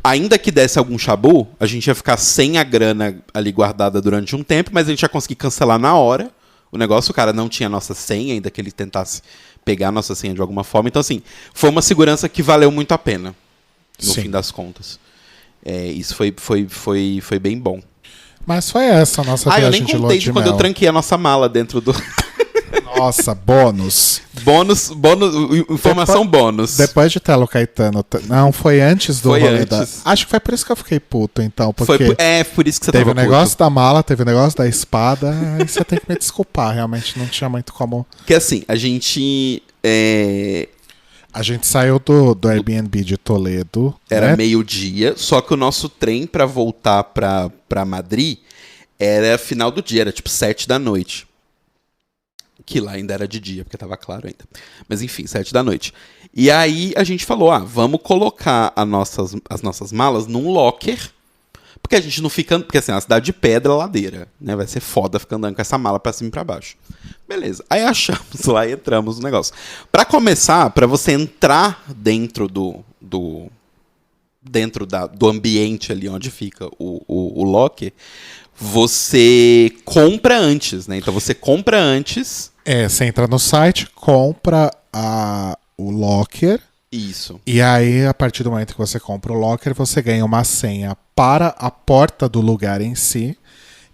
ainda que desse algum chabu, a gente ia ficar sem a grana ali guardada durante um tempo, mas a gente ia conseguir cancelar na hora. O negócio, o cara não tinha a nossa senha, ainda que ele tentasse pegar a nossa senha de alguma forma. Então, assim, foi uma segurança que valeu muito a pena, no fim das contas. Isso foi bem bom. Mas foi essa a nossa viagem de lua de mel. Eu nem contei de quando eu tranquei a nossa mala dentro do... Nossa, bônus. Bônus, informação bônus. Depois de Telo Caetano. Não, foi antes do rolê da... Acho que foi por isso que eu fiquei puto, então. Porque por isso que você teve o negócio da mala, teve o negócio da espada. Aí você tem que me desculpar, realmente não tinha muito como... Porque assim, a gente... A gente saiu do Airbnb de Toledo. Era meio-dia, só que o nosso trem pra voltar pra Madrid era final do dia, era tipo 7 da noite. Que lá ainda era de dia, porque tava claro ainda. Mas enfim, 7 da noite. E aí a gente falou, vamos colocar as nossas malas num locker, porque a gente não fica... Porque assim, é uma cidade de pedra, ladeira, né? Vai ser foda ficar andando com essa mala pra cima e pra baixo. Beleza. Aí achamos lá e entramos no negócio. Pra começar, pra você entrar dentro do ambiente ali onde fica o locker, você compra antes, né? Então você compra antes... você entra no site, compra o locker. Isso. E aí, a partir do momento que você compra o locker, você ganha uma senha para a porta do lugar em si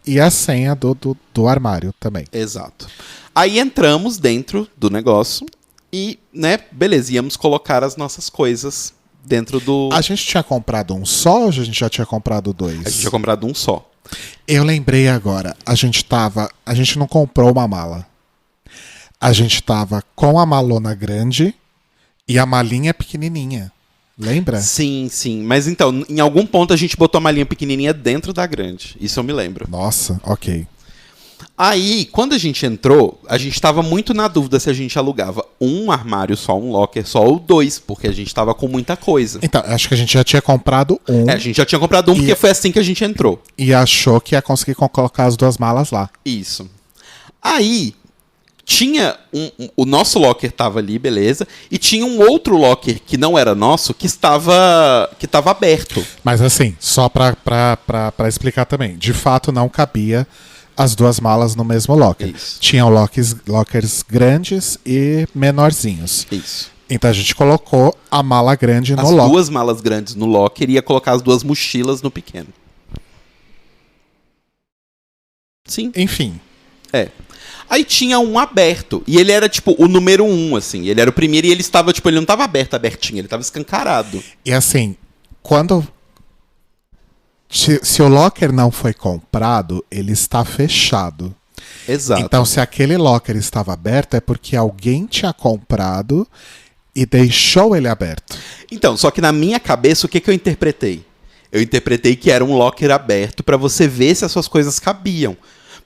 e a senha do armário também. Exato. Aí entramos dentro do negócio e, né, beleza, íamos colocar as nossas coisas dentro do... A gente tinha comprado um só ou a gente já tinha comprado 2? A gente tinha comprado um só. Eu lembrei agora, a gente não comprou uma mala. A gente tava com a malona grande e a malinha pequenininha. Lembra? Sim, sim. Mas então, em algum ponto a gente botou a malinha pequenininha dentro da grande. Isso eu me lembro. Nossa, ok. Aí, quando a gente entrou, a gente tava muito na dúvida se a gente alugava um armário só, um locker só, ou 2, porque a gente tava com muita coisa. Então, acho que a gente já tinha comprado um. A gente já tinha comprado um, porque foi assim que a gente entrou. E achou que ia conseguir colocar as 2 malas lá. Isso. Aí, tinha o nosso locker tava ali, beleza, e tinha um outro locker que não era nosso, que estava aberto. Mas assim, só pra explicar também, de fato não cabia as 2 malas no mesmo locker. Isso. Tinham lockers grandes e menorzinhos. Isso. Então a gente colocou a mala grande no locker. As 2 malas grandes no locker e ia colocar as 2 mochilas no pequeno. Sim. Enfim. Aí tinha um aberto. E ele era, tipo, o número 1, assim. Ele era o primeiro e ele estava, tipo, ele não estava abertinho, ele estava escancarado. E assim, quando... Se o locker não foi comprado, ele está fechado. Exato. Então, se aquele locker estava aberto, é porque alguém tinha comprado e deixou ele aberto. Então, só que na minha cabeça, o que eu interpretei? Eu interpretei que era um locker aberto pra você ver se as suas coisas cabiam.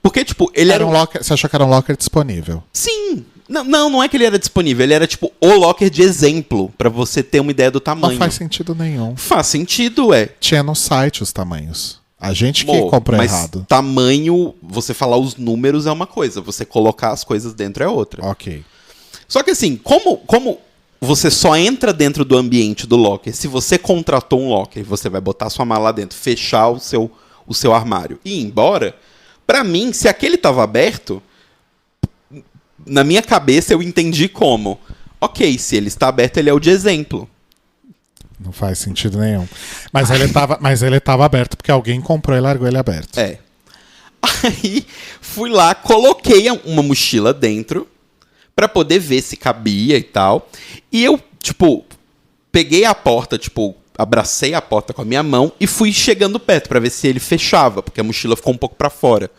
Porque, tipo, ele era um locker. Você achou que era um locker disponível? Sim. Não é que ele era disponível. Ele era, tipo, o locker de exemplo, pra você ter uma ideia do tamanho. Não faz sentido nenhum. Faz sentido, é. Tinha no site os tamanhos. A gente que comprou mas errado. Tamanho, você falar os números é uma coisa. Você colocar as coisas dentro é outra. Ok. Só que assim, como você só entra dentro do ambiente do locker se você contratou um locker, você vai botar sua mala lá dentro, fechar o seu armário e ir embora, pra mim, se aquele tava aberto, na minha cabeça eu entendi como, ok, se ele está aberto, ele é o de exemplo. Não faz sentido nenhum. Mas ele tava aberto porque alguém comprou e largou ele aberto. É. Aí fui lá, coloquei uma mochila dentro pra poder ver se cabia e tal. E eu, tipo, peguei a porta, tipo, abracei a porta com a minha mão e fui chegando perto pra ver se ele fechava, porque a mochila ficou um pouco pra fora.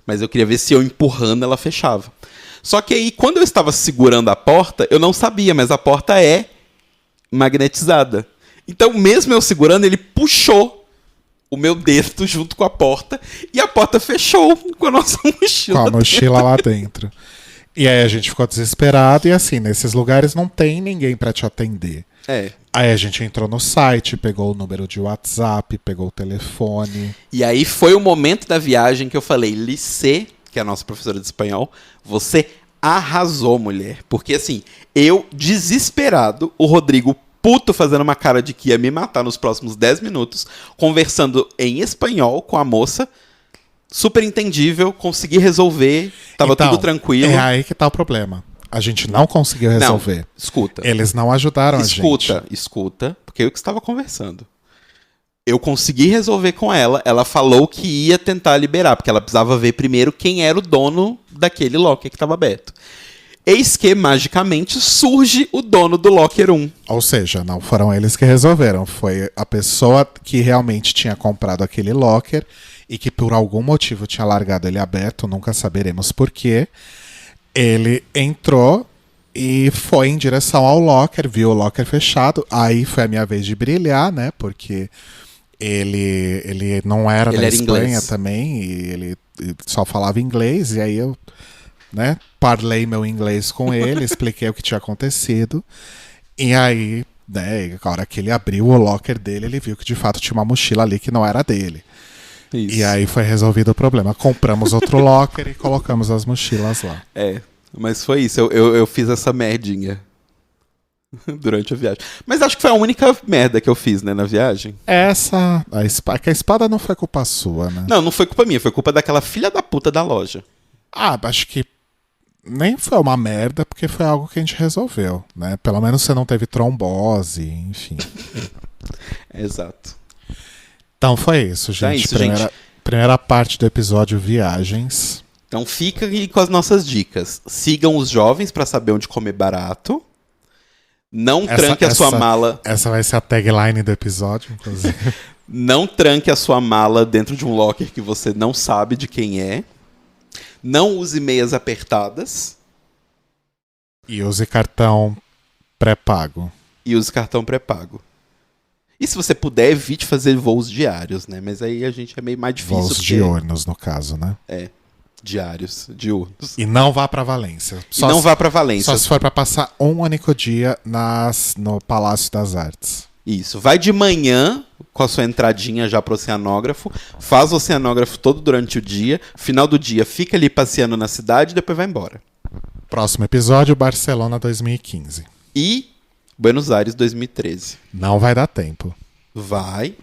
Mas eu queria ver se eu empurrando ela fechava. Só que aí, quando eu estava segurando a porta, eu não sabia, mas a porta é magnetizada. Então, mesmo eu segurando, ele puxou o meu dedo junto com a porta e a porta fechou com a nossa mochila. Com a mochila lá dentro. E aí a gente ficou desesperado e assim, nesses lugares não tem ninguém pra te atender. É. Aí a gente entrou no site, pegou o número de WhatsApp, pegou o telefone. E aí foi o momento da viagem que eu falei, Licê, que é a nossa professora de espanhol, você arrasou, mulher. Porque assim, eu desesperado, o Rodrigo puto fazendo uma cara de que ia me matar nos próximos 10 minutos, conversando em espanhol com a moça, super entendível, consegui resolver, tava então, tudo tranquilo. É aí que tá o problema. A gente não conseguiu resolver. Não, escuta. Eles não ajudaram a gente. Escuta, porque eu que estava conversando. Eu consegui resolver com ela, ela falou que ia tentar liberar, porque ela precisava ver primeiro quem era o dono daquele locker que estava aberto. Eis que, magicamente, surge o dono do Locker 1. Ou seja, não foram eles que resolveram. Foi a pessoa que realmente tinha comprado aquele locker e que por algum motivo tinha largado ele aberto, nunca saberemos por quê. Ele entrou e foi em direção ao locker, viu o locker fechado. Aí foi a minha vez de brilhar, né? Porque ele não era da Espanha inglês também, e ele só falava inglês, e aí eu, né, parlei meu inglês com ele, expliquei o que tinha acontecido, e aí, né, a hora que ele abriu o locker dele, ele viu que de fato tinha uma mochila ali que não era dele. Isso. E aí foi resolvido o problema. Compramos outro locker e colocamos as mochilas lá. É, mas foi isso, eu fiz essa merdinha durante a viagem. Mas acho que foi a única merda que eu fiz, né, na viagem. Que a espada não foi culpa sua, né? Não foi culpa minha, foi culpa daquela filha da puta da loja. Ah, acho que nem foi uma merda, porque foi algo que a gente resolveu, né? Pelo menos você não teve trombose, enfim. Exato. Então foi isso, gente. Então é isso, gente. Primeira parte do episódio Viagens. Então fica aí com as nossas dicas. Sigam os jovens pra saber onde comer barato. Não tranque a sua mala. Essa vai ser a tagline do episódio, inclusive. Não tranque a sua mala dentro de um locker que você não sabe de quem é. Não use meias apertadas. E use cartão pré-pago. E se você puder, evite fazer voos diários, né? Mas aí a gente é meio mais difícil. Voos diurnos, no caso, né? É. Diários, diurnos. E não vá pra Valência. Não vá pra Valência. Só se for pra passar um único dia no Palácio das Artes. Isso. Vai de manhã com a sua entradinha já pro oceanógrafo. Faz o oceanógrafo todo durante o dia. Final do dia, fica ali passeando na cidade e depois vai embora. Próximo episódio, Barcelona 2015. E Buenos Aires 2013. Não vai dar tempo. Vai.